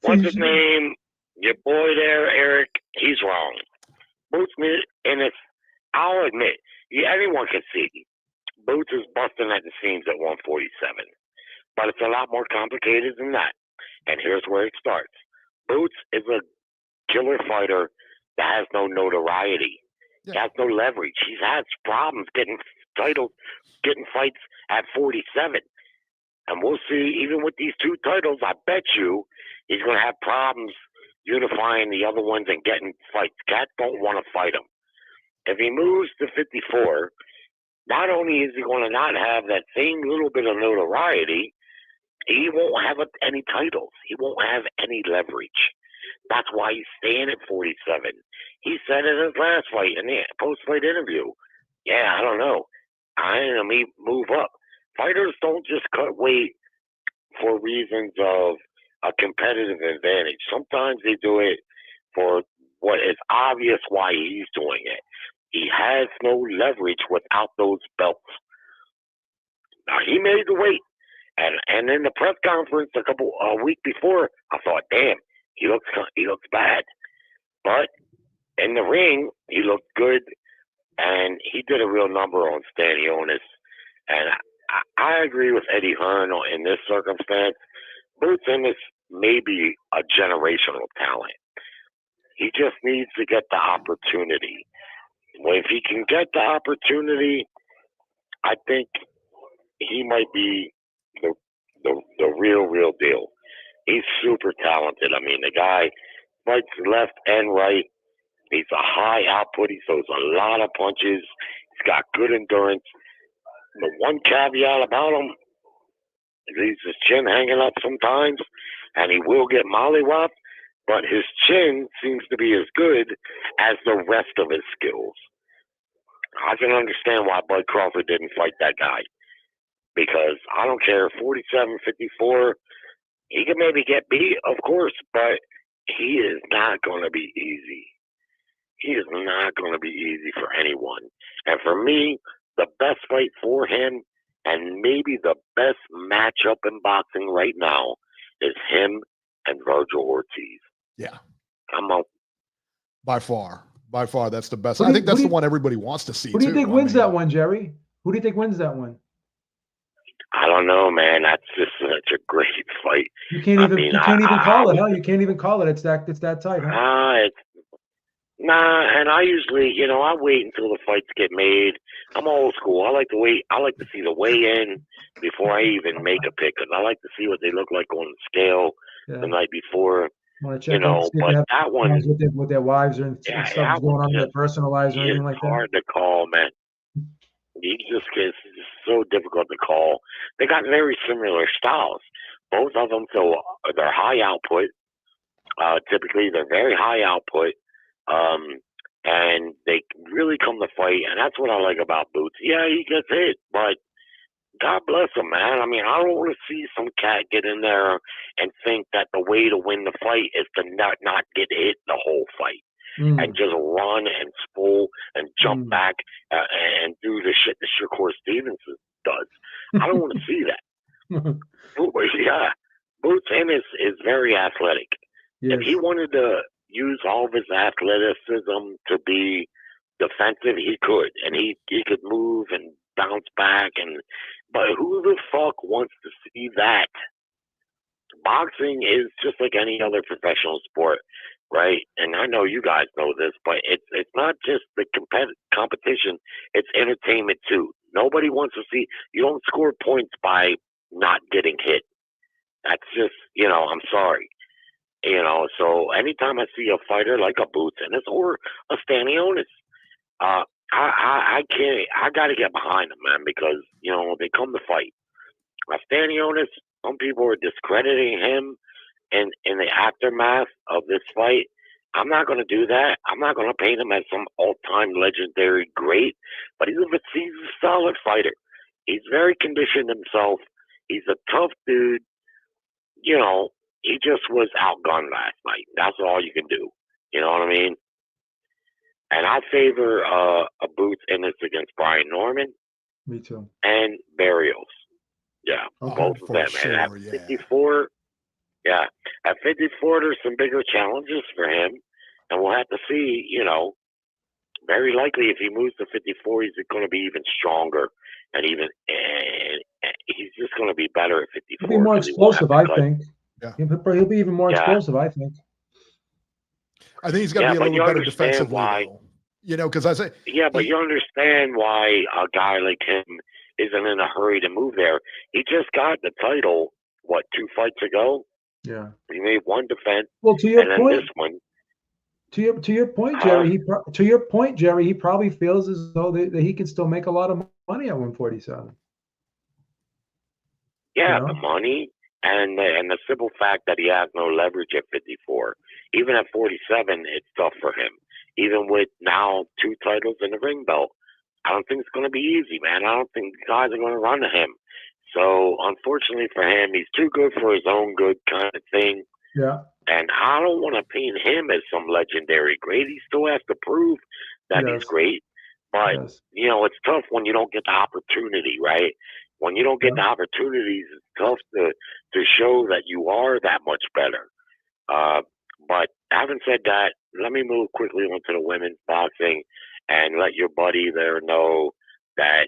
What's his name? Your boy there, Eric, he's wrong. Boots Ennis, I'll admit, anyone can see. Boots is busting at the seams at 147. But it's a lot more complicated than that. And here's where it starts. Boots is a killer fighter that has no notoriety. He has no leverage. He's had problems getting titles, getting fights at 47. And we'll see, even with these 2 titles, I bet you he's going to have problems unifying the other ones and getting fights. Cats don't want to fight him. If he moves to 54, not only is he going to not have that same little bit of notoriety, he won't have any titles. He won't have any leverage. That's why he's staying at 47. He said in his last fight, in the post-fight interview, I don't know. I may move up. Fighters don't just cut weight for reasons of a competitive advantage. Sometimes they do it for what is obvious why he's doing it. He has no leverage without those belts. Now, he made the weight. And in the press conference a week before, I thought, damn, he looks bad. But in the ring, he looked good, and he did a real number on Stanionis. And I agree with Eddie Hearn in this circumstance. Boots Ennis may be a generational talent. He just needs to get the opportunity. Well, if he can get the opportunity, I think he might be the real deal. He's super talented. I mean, the guy fights left and right. He's a high output. He throws a lot of punches. He's got good endurance. The one caveat about him is leaves his chin hanging up sometimes, and he will get mollywopped, but his chin seems to be as good as the rest of his skills. I can understand why Bud Crawford didn't fight that guy, because I don't care, 47, 54, he can maybe get beat, of course, but he is not going to be easy. He is not going to be easy for anyone. And for me, the best fight for him, and maybe the best matchup in boxing right now, is him and Virgil Ortiz. Yeah. Come on. By far, that's the best. I think that's the one everybody wants to see. Who do you think wins that one, Jerry? Who do you think wins that one? I don't know, man. That's just such a great fight. You can't even call it, huh? You can't even call it. It's that tight, huh? And I usually, I wait until the fights get made. I'm old school. I like to wait. I like to see the weigh-in before I even make a pick, because I like to see what they look like on the scale the night before. Want to check but that one with their wives and stuff going on in their personal lives or anything like that. It's hard to call, man. It's so difficult to call. They got very similar styles. Both of them, so they're high output. Typically, they're very high output. And they really come to fight, and that's what I like about Boots. Yeah, he gets hit, but God bless him, man. I mean, I don't want to see some cat get in there and think that the way to win the fight is to not get hit the whole fight and just run and spool and jump back and do the shit that Shakur Stevenson does. I don't want to see that. Yeah, Boots Ennis is very athletic. Yes. If he wanted to use all of his athleticism to be defensive, he could, and he could move and bounce back. But who the fuck wants to see that? Boxing is just like any other professional sport, right? And I know you guys know this, but it's not just the competition; it's entertainment too. Nobody wants to see. You don't score points by not getting hit. That's just, I'm sorry. So anytime I see a fighter like a Boots Ennis or a Stanionis, I got to get behind them, man, because, they come to fight. Stanionis, some people are discrediting him in the aftermath of this fight. I'm not going to do that. I'm not going to paint him as some all-time legendary great, but he's a solid fighter. He's very conditioned himself. He's a tough dude. He just was outgunned last night. That's all you can do. You know what I mean? And I favor a Boots Ennis against Brian Norman. Me too. And Barrios. Yeah, both of them. Sure, and at 54, at 54, there's some bigger challenges for him. And we'll have to see, very likely if he moves to 54, he's going to be even stronger. And he's just going to be better at 54. He'll be more explosive, I think. Yeah. He'll be even more explosive, I think. I think he's going to be a little better defensively, because I say... Yeah, but you understand why a guy like him isn't in a hurry to move there. He just got the title, 2 fights ago? Yeah. He made one defense. Well, to your point, this one. To your point, Jerry. To your point, Jerry. He probably feels as though that he can still make a lot of money at 147. Yeah, You know? the money and the simple fact that he has no leverage at 54. Even at 47, it's tough for him. Even with now 2 titles and the ring belt, I don't think it's going to be easy, man. I don't think guys are going to run to him. So, unfortunately for him, he's too good for his own good kind of thing. Yeah. And I don't want to paint him as some legendary great. He still has to prove that he's great. But, you know, it's tough when you don't get the opportunity, right? When you don't get the opportunities, it's tough to show that you are that much better. But having said that, let me move quickly on to the women's boxing and let your buddy there know that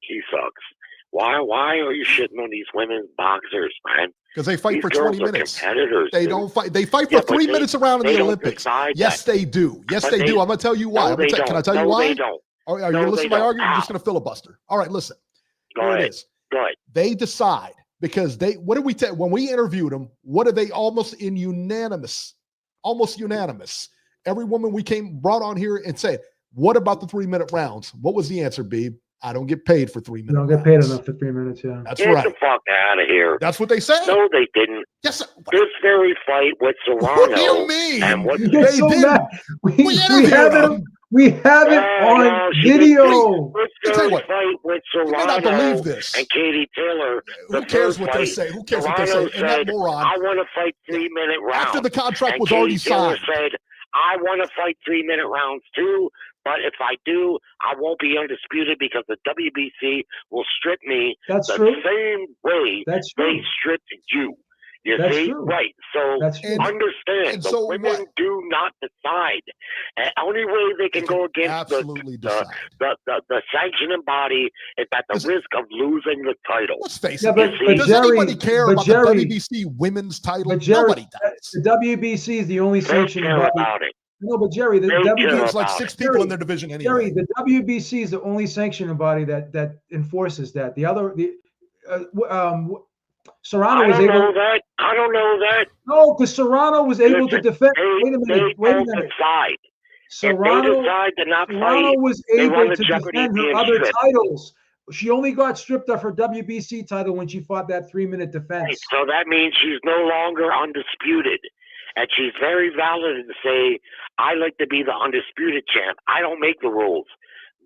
he sucks. Why are you shitting on these women's boxers, man? Because they fight these for 20 minutes. Competitors, they don't fight. They fight for 3 minutes around in the Olympics. Yes, they do. Yes, they do. I'm going to tell you why. Can I tell you why? They don't. Are you going to listen to my argument? You're just going to filibuster. All right, listen. Go ahead. Go ahead. They decide because what did we tell when we interviewed them? What did they almost unanimous? Every woman we brought on here and said, "What about the 3-minute rounds?" What was the answer, Beeb? I don't get paid for 3 minutes. You don't get paid enough for 3 minutes, yeah. That's right. Get the fuck out of here. That's what they said. No, they didn't. Yes. This very fight with Serrano. What do you mean? And what they did. We have it on video. This very fight with You may not Serrano believe this. and Katie Taylor. Who cares what they say? Who cares what they say? And that moron. I want to fight 3-minute rounds. After the contract was Katie already Taylor signed. said, I want to fight 3-minute rounds too, but if I do, I won't be undisputed because the WBC will strip me the same way they stripped you. You see? True. Right. So understand, the women do not decide. The only way they can go against the sanctioning body is at the risk of losing the title. Let's face it. Does anybody care about the WBC women's title? Nobody does. The WBC is the only sanctioning body. About it. No, but Jerry, the WBC is like 6 people in their division anyway. Jerry, the WBC is the only sanctioning body that enforces that. The other, Serrano was able. I don't know that. No, because Serrano was able to defend. Wait a minute. Decide. Serrano was able to defend her other titles. She only got stripped of her WBC title when she fought that 3-minute defense. Right, so that means she's no longer undisputed. And she's very valid to say, I like to be the undisputed champ. I don't make the rules.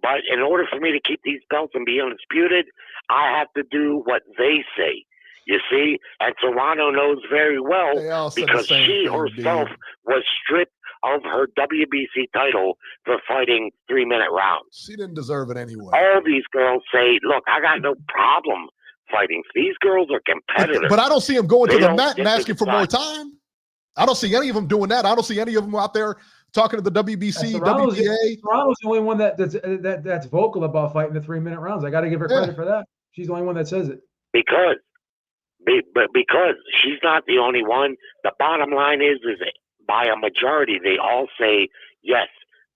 But in order for me to keep these belts and be undisputed, I have to do what they say. You see? And Serrano knows very well because she herself was stripped of her WBC title for fighting 3-minute rounds. She didn't deserve it anyway. All these girls say, look, I got no problem fighting. These girls are competitive. But I don't see them going to the mat and asking for more time. I don't see any of them doing that. I don't see any of them out there talking to the WBC, WBA. Serrano's the only one that's vocal about fighting the 3-minute rounds. I got to give her credit for that. She's the only one that says it. Because she's not the only one. The bottom line is by a majority, they all say, yes,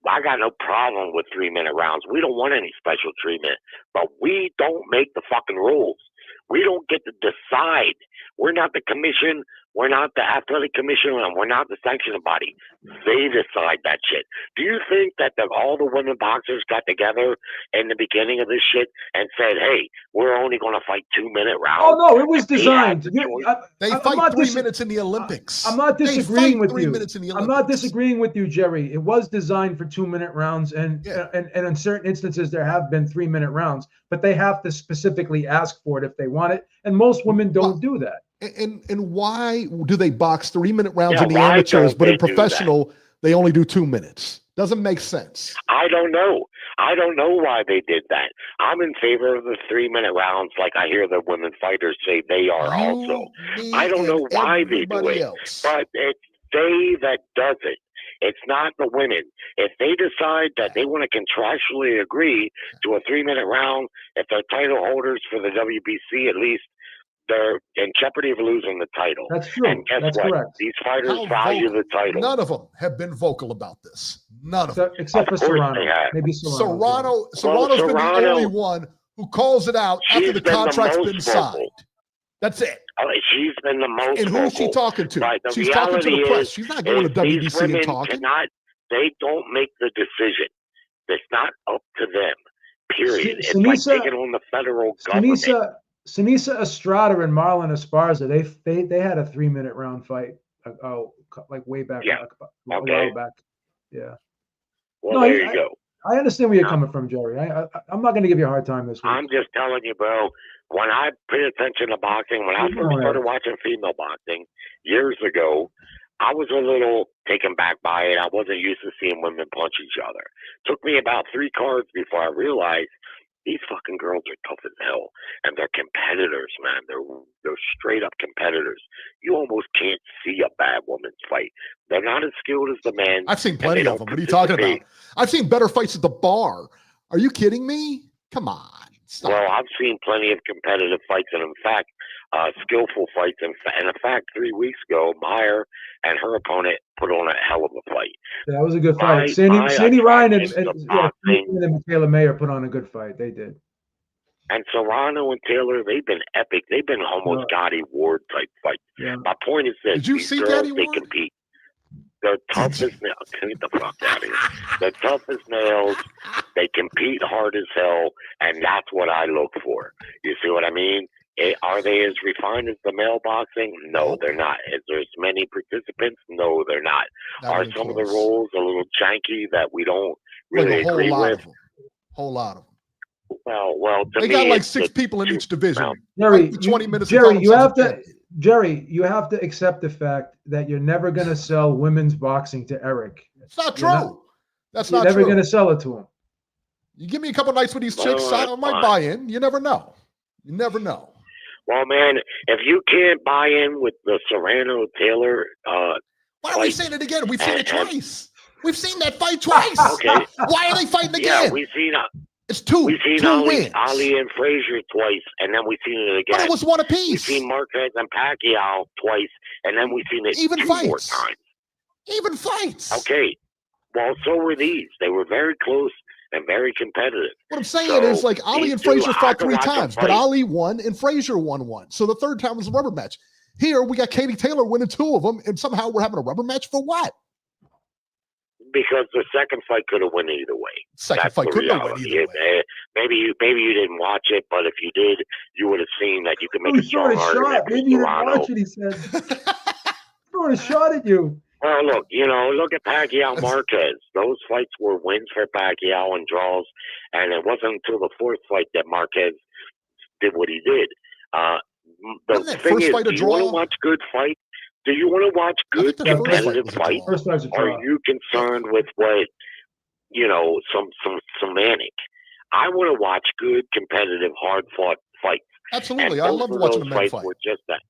I got no problem with 3-minute rounds. We don't want any special treatment, but we don't make the fucking rules. We don't get to decide. We're not the commission. We're not the athletic commission, and we're not the sanctioning body. They decide that shit. Do you think that all the women boxers got together in the beginning of this shit and said, hey, we're only going to fight 2-minute rounds? Oh, no, it was designed. They fight 3 minutes in the Olympics. I'm not disagreeing with you. I'm not disagreeing with you, Jerry. It was designed for 2-minute rounds, and in certain instances, there have been 3-minute rounds, but they have to specifically ask for it if they want it, and most women don't do that. And why do they box 3-minute rounds in the amateurs, but in professional, they only do 2 minutes? Doesn't make sense. I don't know. I don't know why they did that. I'm in favor of the 3-minute rounds like I hear the women fighters say they are also. I don't know why they do it, but it's they that does it. It's not the women. If they decide that they want to contractually agree to a 3-minute round, if they're title holders for the WBC, at least, they're in jeopardy of losing the title. That's true. And guess That's what? correct. These fighters value the title. None of them have been vocal about this. None of them. Except for Serrano. Maybe Serrano. Serrano's been the only one who calls it out after the contract's been signed. Vocal. That's it. She's been the most And who's she vocal. talking to? But the She's talking to the reality press. is, She's not going to these WBC women and talking. they don't make the decision. It's not up to them, period. It's Sinisa, like taking on the federal government. Sinisa Estrada and Marlon Esparza, they had a 3-minute round fight, like way back, Yeah. a while back. Yeah. Well, there you go. I understand where you're coming from, Jerry. I'm not going to give you a hard time this week. I'm just telling you, bro. When I paid attention to boxing, when I first started watching female boxing years ago, I was a little taken back by it. I wasn't used to seeing women punch each other. Took me about 3 cards before I realized these fucking girls are tough as hell, and they're competitors, man. They're straight up competitors. You almost can't see a bad woman's fight. They're not as skilled as the men. I've seen plenty of them. What are you talking about? I've seen better fights at the bar. Are you kidding me? Come on. Stop. Well, I've seen plenty of competitive fights, and in fact, skillful fights. And in fact, 3 weeks ago, Meyer and her opponent put on a hell of a fight. That was a good fight. Sandy Ryan and Michaela Mayer put on a good fight. They did. And Serrano and Taylor, they've been epic. They've been almost Gotti Ward type fights. Yeah. My point is this: did you these see girls, Gotti they Ward? compete. They're tough as nails. Get the fuck out of here. They're tough as nails. They compete hard as hell, and that's what I look for. You see what I mean? Are they as refined as the male boxing? No, they're not. Is there as many participants? No, they're not. Are some of the rules a little janky that we don't really agree with? Whole lot of them. Well, they got like 6 people in each division. Jerry, 20 minutes. Jerry, you have to accept the fact that you're never going to sell women's boxing to Eric. It's not true. That's not true. You're never going to sell it to him. You give me a couple nights with these chicks, I might buy in. You never know. You never know. Well, man, if you can't buy in with the Serrano Taylor, why are we saying it again? We've seen it twice. We've seen that fight twice. Okay. Why are they fighting again? Yeah, we've seen it's 2. We've seen Ali and Frazier twice, and then we've seen it again. But it was 1 apiece. We've seen Marquez and Pacquiao twice, and then we've seen it even 2 fights. more times. Even fights. Okay. Well, so were these. They were very close and very competitive. What I'm saying is, like, Ali and Frazier fought 3 times, but Ali won and Frazier won 1. So the 3rd time was a rubber match. Here, we got Katie Taylor winning 2 of them, and somehow we're having a rubber match for what? Because the second fight could have went either way. Second fight could have went either way. Maybe you didn't watch it, but if you did, you would have seen that you could make a strong argument. Maybe you didn't watch it, he said. Throwing a shot at you. Well, look at Pacquiao Marquez. Those fights were wins for Pacquiao and draws, and it wasn't until the 4th fight that Marquez did what he did. The thing is, do you want to watch good fights? Do you want to watch good competitive fights? Or are you concerned with what, some semantic? I want to watch good, competitive, hard-fought fights. Absolutely. I love watching the men fight. Were just that.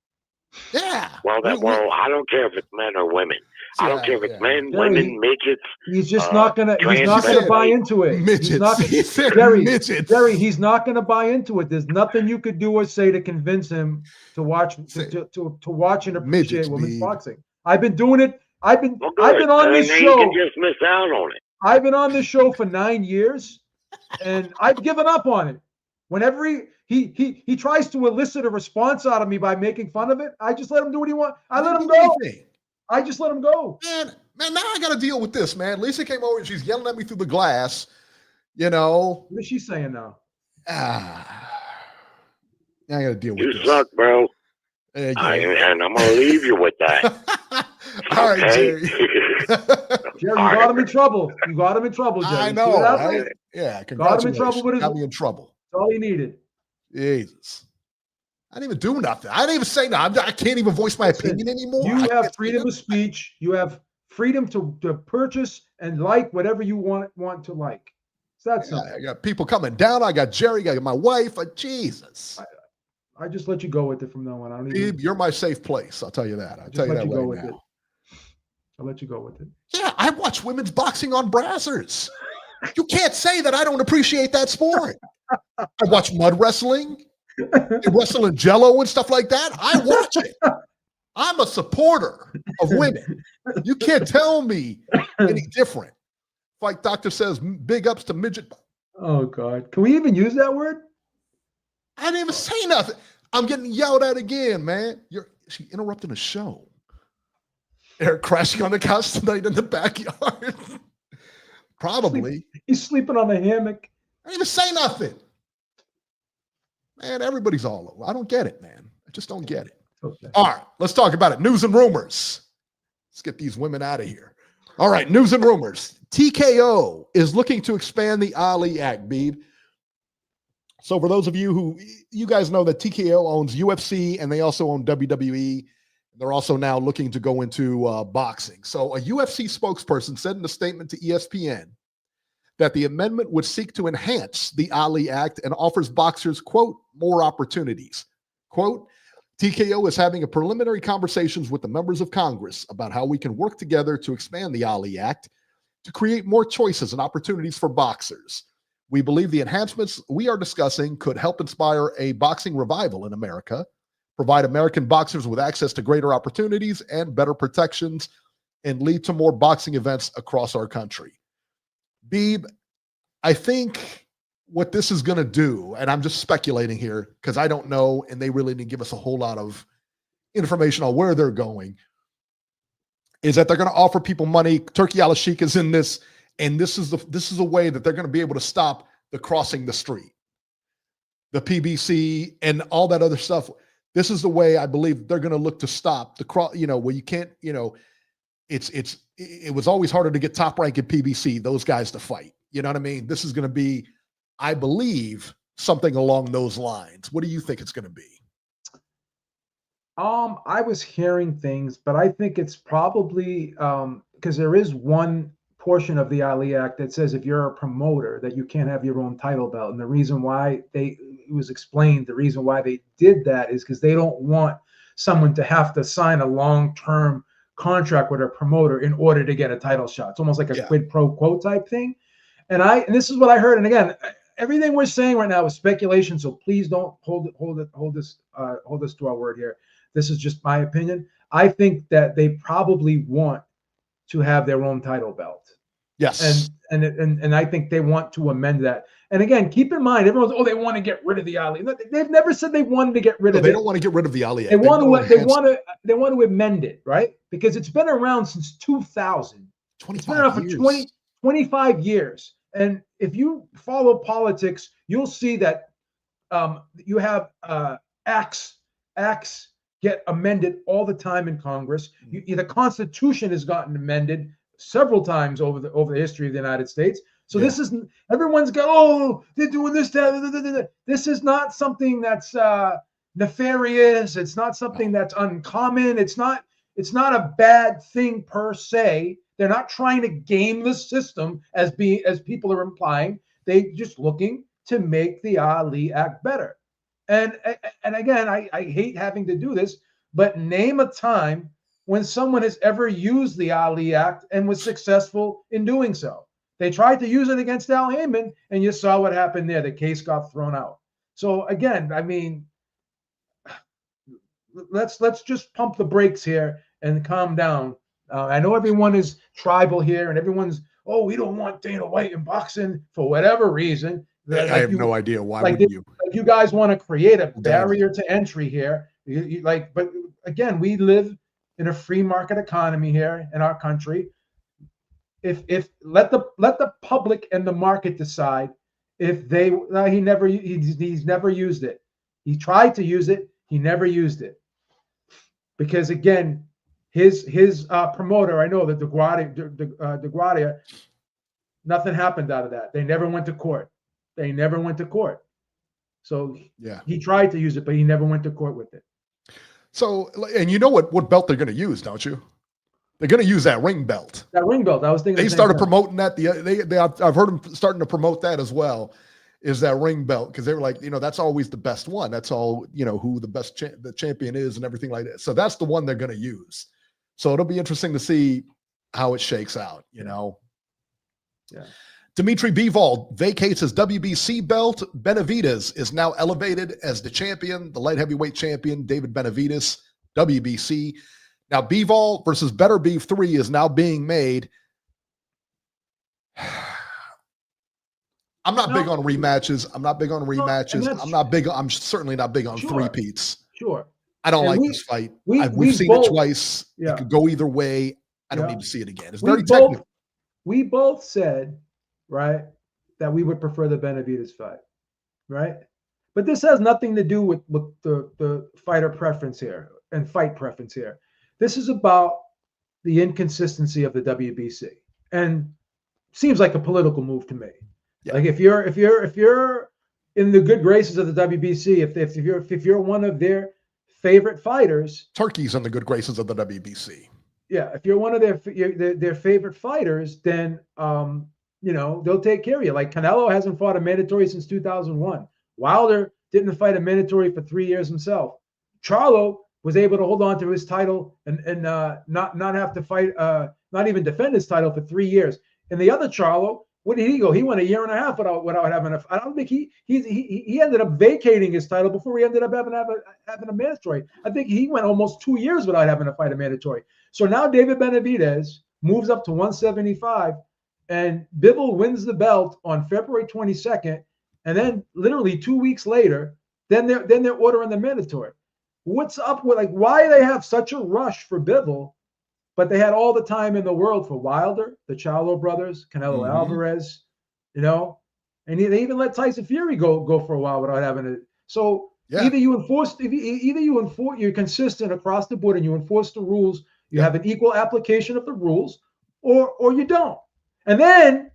Yeah. Well, I don't care if it's men or women. I don't care if it's men, women, midgets. He's just not gonna. He's not gonna buy into it. Midgets. Midgets. Jerry, he's not gonna buy into it. There's nothing you could do or say to convince him to watch to watch and appreciate women's boxing. I've been doing it. I've been on this show. You can just miss out on it. I've been on this show for 9 years, and I've given up on it. Whenever he tries to elicit a response out of me by making fun of it, I just let him do what he wants. I let him go. I just let him go. Man, now I got to deal with this, man. Lisa came over and she's yelling at me through the glass. What is she saying now? I got to deal with this. You suck, bro. And I'm going to leave you with that. All right, Jerry. Jerry, you got him in trouble. You got him in trouble, Jerry. I know. Got him in trouble with his. Got me in trouble. That's all he needed. Jesus. I didn't even do nothing. I didn't even say nothing. I can't even voice my opinion anymore. You have freedom of speech. You have freedom to purchase and like whatever you want to like. That's I got people coming down. I got Jerry. I got my wife. Jesus. I just let you go with it from now on. You're my safe place. I'll tell you that. I'll tell you that right now. I'll let you go with it. Yeah, I watch women's boxing on Brazzers. You can't say that I don't appreciate that sport. I watch mud wrestling. They wrestle in Jello and stuff like that. I watch it. I'm a supporter of women. You can't tell me any different. Like Doctor says, big ups to midget. Oh God, can we even use that word? I didn't even say nothing. I'm getting yelled at again, man. She interrupting the show. Eric crashing on the couch tonight in the backyard. Probably. He's sleeping on the hammock. I didn't even say nothing. Man, everybody's all over. I don't get it, man. I just don't get it. Okay. All right, let's talk about it. News and rumors. Let's get these women out of here. All right, news and rumors. TKO is looking to expand the Ali Act, Beeb. So for those of you guys know that TKO owns UFC and they also own WWE. They're also now looking to go into boxing. So a UFC spokesperson said in a statement to ESPN that the amendment would seek to enhance the Ali Act and offers boxers, quote, more opportunities. Quote, TKO is having a preliminary conversations with the members of Congress about how we can work together to expand the Ali Act to create more choices and opportunities for boxers. We believe the enhancements we are discussing could help inspire a boxing revival in America, provide American boxers with access to greater opportunities and better protections, and lead to more boxing events across our country. Beeb, I think what this is going to do, and I'm just speculating here because I don't know, and they really didn't give us a whole lot of information on where they're going, is that they're going to offer people money. Turkey Al-Sheikh is in this, and this is a way that they're going to be able to stop the crossing the street, the PBC, and all that other stuff. This is the way I believe they're going to look to stop the cross. Where you can't. It was always harder to get top rank in PBC, those guys to fight. You know what I mean? This is going to be, I believe, something along those lines. What do you think it's going to be? I was hearing things, but I think it's probably because there is one portion of the Ali Act that says if you're a promoter that you can't have your own title belt. And the reason why it was explained, the reason why they did that is because they don't want someone to have to sign a long-term contract with a promoter in order to get a title shot. It's almost like a quid pro quo type thing. And this is what I heard. And again, everything we're saying right now is speculation. So please don't hold us to our word here. This is just my opinion. I think that they probably want to have their own title belt. Yes. And I think they want to amend that. And again, keep in mind, everyone's, they want to get rid of the Ali. They've never said they wanted to get rid of it. They don't want to get rid of the Ali. They want to amend it, right? Because it's been around since 2000. It's been around for 25 years. And if you follow politics, you'll see that you have acts get amended all the time in Congress. The Constitution has gotten amended several times over the history of the United States. So this isn't, everyone's got, they're doing this, that. This is not something that's nefarious. It's not something that's uncommon. It's not a bad thing per se. They're not trying to game the system as people are implying. They're just looking to make the Ali Act better. And again, I hate having to do this, but name a time when someone has ever used the Ali Act and was successful in doing so. They tried to use it against Al Heyman, and you saw what happened there. The case got thrown out. So again, I mean, let's just pump the brakes here and calm down. I know everyone is tribal here, and everyone's, we don't want Dana White in boxing for whatever reason. I have no idea why would you. Like you guys want to create a barrier to entry here. But again, we live in a free market economy here in our country. If let the public and the market decide if he's never used it. He tried to use it, he never used it. Because again, his promoter, I know that DeGuardia, nothing happened out of that. They never went to court. So he tried to use it, but he never went to court with it. So, and you know what belt they're going to use, don't you? They're going to use that ring belt. That ring belt. I was thinking they started promoting that. I've heard them starting to promote that as well. Is that ring belt, because they were like, that's always the best one. That's all who the best the champion is and everything like that. So that's the one they're going to use. So it'll be interesting to see how it shakes out. Yeah. Dimitri Bivol vacates his WBC belt. Benavidez is now elevated as the champion, the light heavyweight champion, David Benavidez, WBC. Now, Bivol versus Better Beef 3 is now being made. I'm not big on rematches. I'm certainly not big on three-peats. Sure. I don't like this fight. We've seen it twice. Yeah. It could go either way. I don't need to see it again. It's very technical. We both said, right, that we would prefer the Benavidez fight, right? But this has nothing to do with the fighter preference here and fight preference here. This is about the inconsistency of the WBC, and seems like a political move to me. Yeah. Like if you're in the good graces of the WBC, if you're one of their favorite fighters, Turkey's in the good graces of the WBC. Yeah, if you're one of their favorite fighters, then they'll take care of you. Like Canelo hasn't fought a mandatory since 2001. Wilder didn't fight a mandatory for 3 years himself. Charlo was able to hold on to his title and not have to fight, not even defend his title for 3 years. And the other Charlo, where did he go? He went a year and a half without having a. I don't think he ended up vacating his title before he ended up having a mandatory. I think he went almost 2 years without having to fight a mandatory. So now David Benavidez moves up to 175, and Bivol wins the belt on February 22nd, and then literally 2 weeks later, then they're ordering the mandatory. What's up with why they have such a rush for Bivol, but they had all the time in the world for Wilder, the Charlo brothers, Canelo Alvarez, and they even let Tyson Fury go for a while without having it. So either you're consistent across the board and you enforce the rules, you have an equal application of the rules, or you don't. And then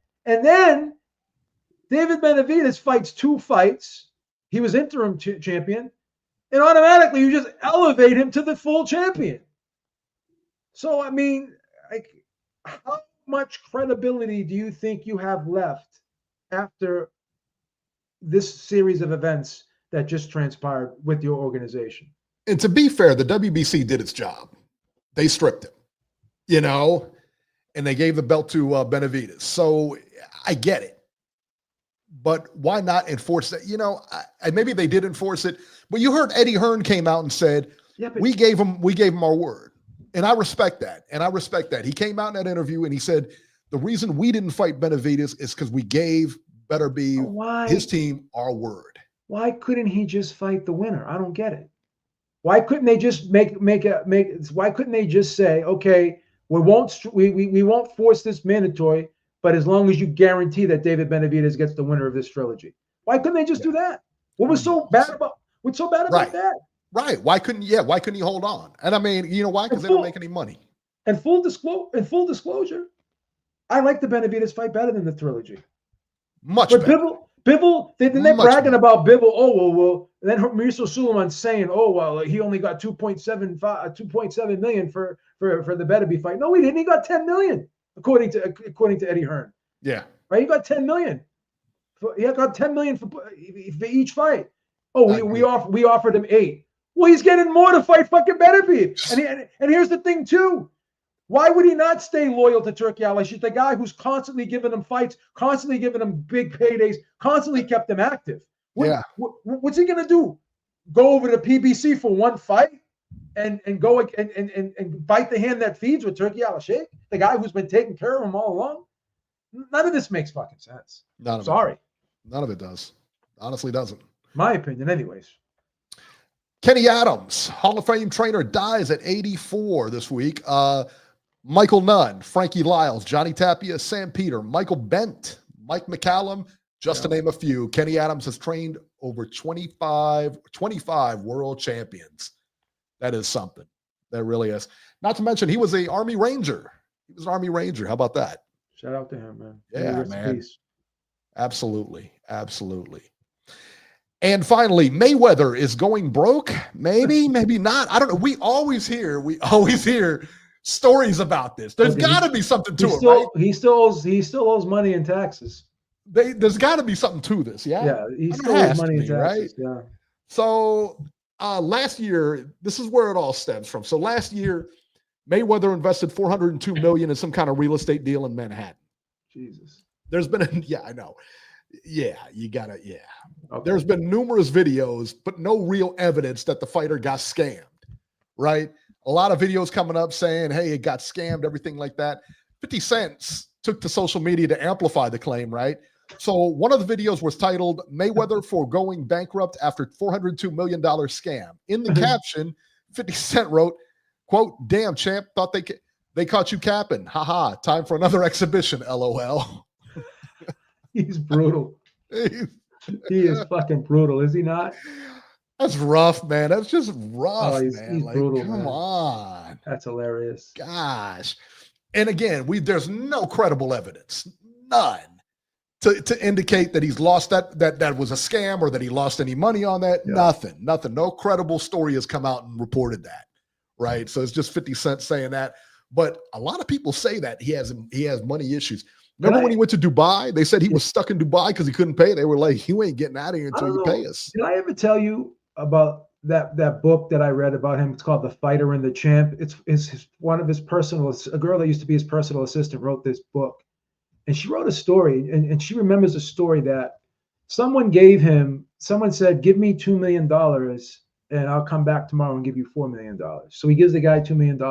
David Benavidez fights 2 fights. He was interim champion, and automatically you just elevate him to the full champion. So, I mean, how much credibility do you think you have left after this series of events that just transpired with your organization? And to be fair, the WBC did its job. They stripped him, and they gave the belt to Benavidez. So I get it. But why not enforce that? Maybe they did enforce it. But you heard Eddie Hearn came out and said, we gave him our word. And I respect that. He came out in that interview and he said, the reason we didn't fight Benavidez is because we gave his team our word. Why couldn't he just fight the winner? I don't get it. Why couldn't they just why couldn't they just say, okay, we won't force this mandatory, but as long as you guarantee that David Benavidez gets the winner of this trilogy? Why couldn't they just do that? What's so bad about that? Right. Why couldn't he hold on? And I mean, you know why? Because they don't make any money. And full disclosure, I like the Benavidez fight better than the trilogy. Much better. Bivol, they're bragging about Bivol. Oh, well, then Mauricio Suleiman saying, oh, well, he only got 2.7 million for the Beterbiev fight. No, he didn't. He got 10 million, according to Eddie Hearn. Yeah. Right? He got 10 million. He got 10 million for each fight. Oh, we offered him 8. Well, he's getting more to fight fucking Beterbiev. And here's the thing, too. Why would he not stay loyal to Turki Al-Sheikh, the guy who's constantly giving him fights, constantly giving him big paydays, constantly kept him active? What's he going to do? Go over to PBC for one fight and go and bite the hand that feeds with Turki Al-Sheikh, the guy who's been taking care of him all along? None of this makes fucking sense. Sorry. None of it does. Honestly doesn't. My opinion, anyways. Kenny Adams, Hall of Fame trainer, dies at 84 this week. Michael Nunn, Frankie Lyles, Johnny Tapia, Sam Peter, Michael Bent, Mike McCallum, just to name a few. Kenny Adams has trained over 25 world champions. That is something. That really is. Not to mention, he was an Army Ranger. How about that? Shout out to him, man. Yeah, man. Absolutely. And finally, Mayweather is going broke. Maybe not. I don't know. We always hear stories about this. There's got to be something to it, right? He still owes money in taxes. There's got to be something to this, yeah? Yeah, he still owes money in taxes, right? Yeah. So last year, this is where it all stems from. So last year, Mayweather invested $402 million in some kind of real estate deal in Manhattan. Jesus. There's been I know. Yeah, you gotta, Okay. There's been numerous videos, but no real evidence that the fighter got scammed, right? A lot of videos coming up saying, hey, it got scammed, everything like that. 50 Cent took to social media to amplify the claim, right? So one of the videos was titled Mayweather Foregoing Bankrupt After $402 million Scam. In the caption, 50 Cent wrote, quote, "Damn, champ, thought they caught you capping. Haha, time for another exhibition, LOL." He's brutal. He is fucking brutal, is he not? That's rough, man. That's just rough, Oh, man. he's Like, brutal, come man. on. That's hilarious. Gosh. And again, there's no credible evidence, none, to indicate that he's lost that was a scam or that he lost any money on that. Yeah. Nothing. No credible story has come out and reported that, right? So it's just 50 Cent saying that. But a lot of people say that he has money issues. Remember when he went to Dubai? They said he was stuck in Dubai because he couldn't pay. They were like, "You ain't getting out of here until you pay us." Did I ever tell you about that book that I read about him? It's called The Fighter and the Champ. It's one of his a girl that used to be his personal assistant wrote this book. And she wrote a story, and she remembers a story that someone said, "Give me $2 million and I'll come back tomorrow and give you $4 million." So he gives the guy $2 million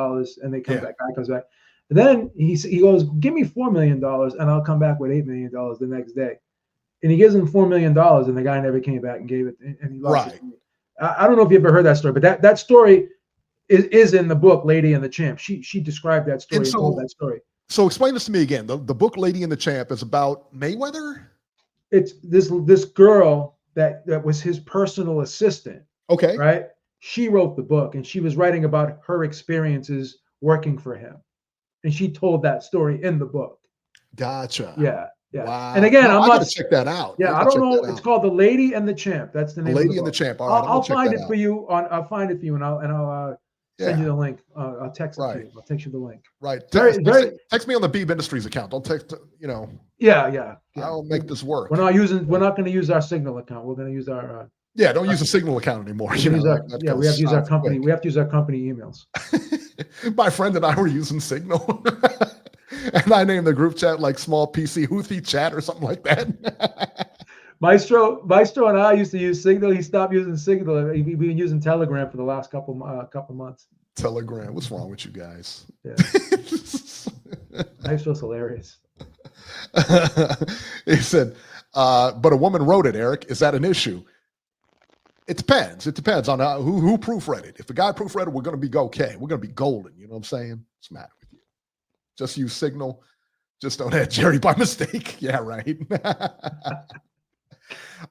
and they come back, guy comes back. And then he goes, "Give me $4 million and I'll come back with $8 million the next day." And he gives him $4 million and the guy never came back and gave it. And he lost his money. I don't know if you ever heard that story, but that story is in the book, Lady and the Champ. She described that story and told that story. So explain this to me again. The book Lady and the Champ is about Mayweather? It's this girl that was his personal assistant. Okay. Right? She wrote the book and she was writing about her experiences working for him. And she told that story in the book. Gotcha. Yeah. Wow. And again, I'm not check that out. Yeah, I don't know. It's called The Lady and the Champ. That's the name. Lady and the Champ. All right, I'll find it for you I'll find it for you and I'll send you the link. I'll text it to you. I'll text you the link. Right. Text me on the Beeb Industries account. Don't text, Yeah. I'll make this work. We're not going to use our Signal account. We're going to use our don't use a Signal account anymore. We have to use our company. We have to use our company emails. My friend and I were using Signal. And I named the group chat like Small PC Houthi Chat or something like that. Maestro and I used to use Signal. He stopped using Signal. We've been using Telegram for the last couple months. Telegram. What's wrong with you guys? Yeah. Maestro's hilarious. He said, but a woman wrote it, Eric. Is that an issue? It depends. It depends on who proofread it. If the guy proofread it, we're going to be okay. We're going to be golden. You know what I'm saying? What's the matter with you? Just use Signal. Just don't add Jerry by mistake. Yeah, right.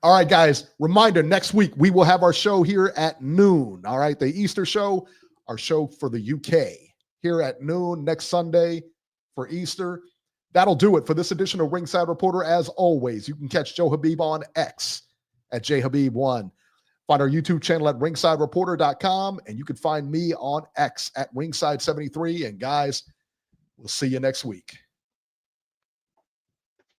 All right, guys. Reminder, next week we will have our show here at noon. All right, the Easter show, our show for the UK here at noon next Sunday for Easter. That'll do it for this edition of Ringside Reporter. As always, you can catch Joe Habib on X at jhabib1. Find our YouTube channel at ringsidereporter.com, and you can find me on X at ringside73. And guys, we'll see you next week.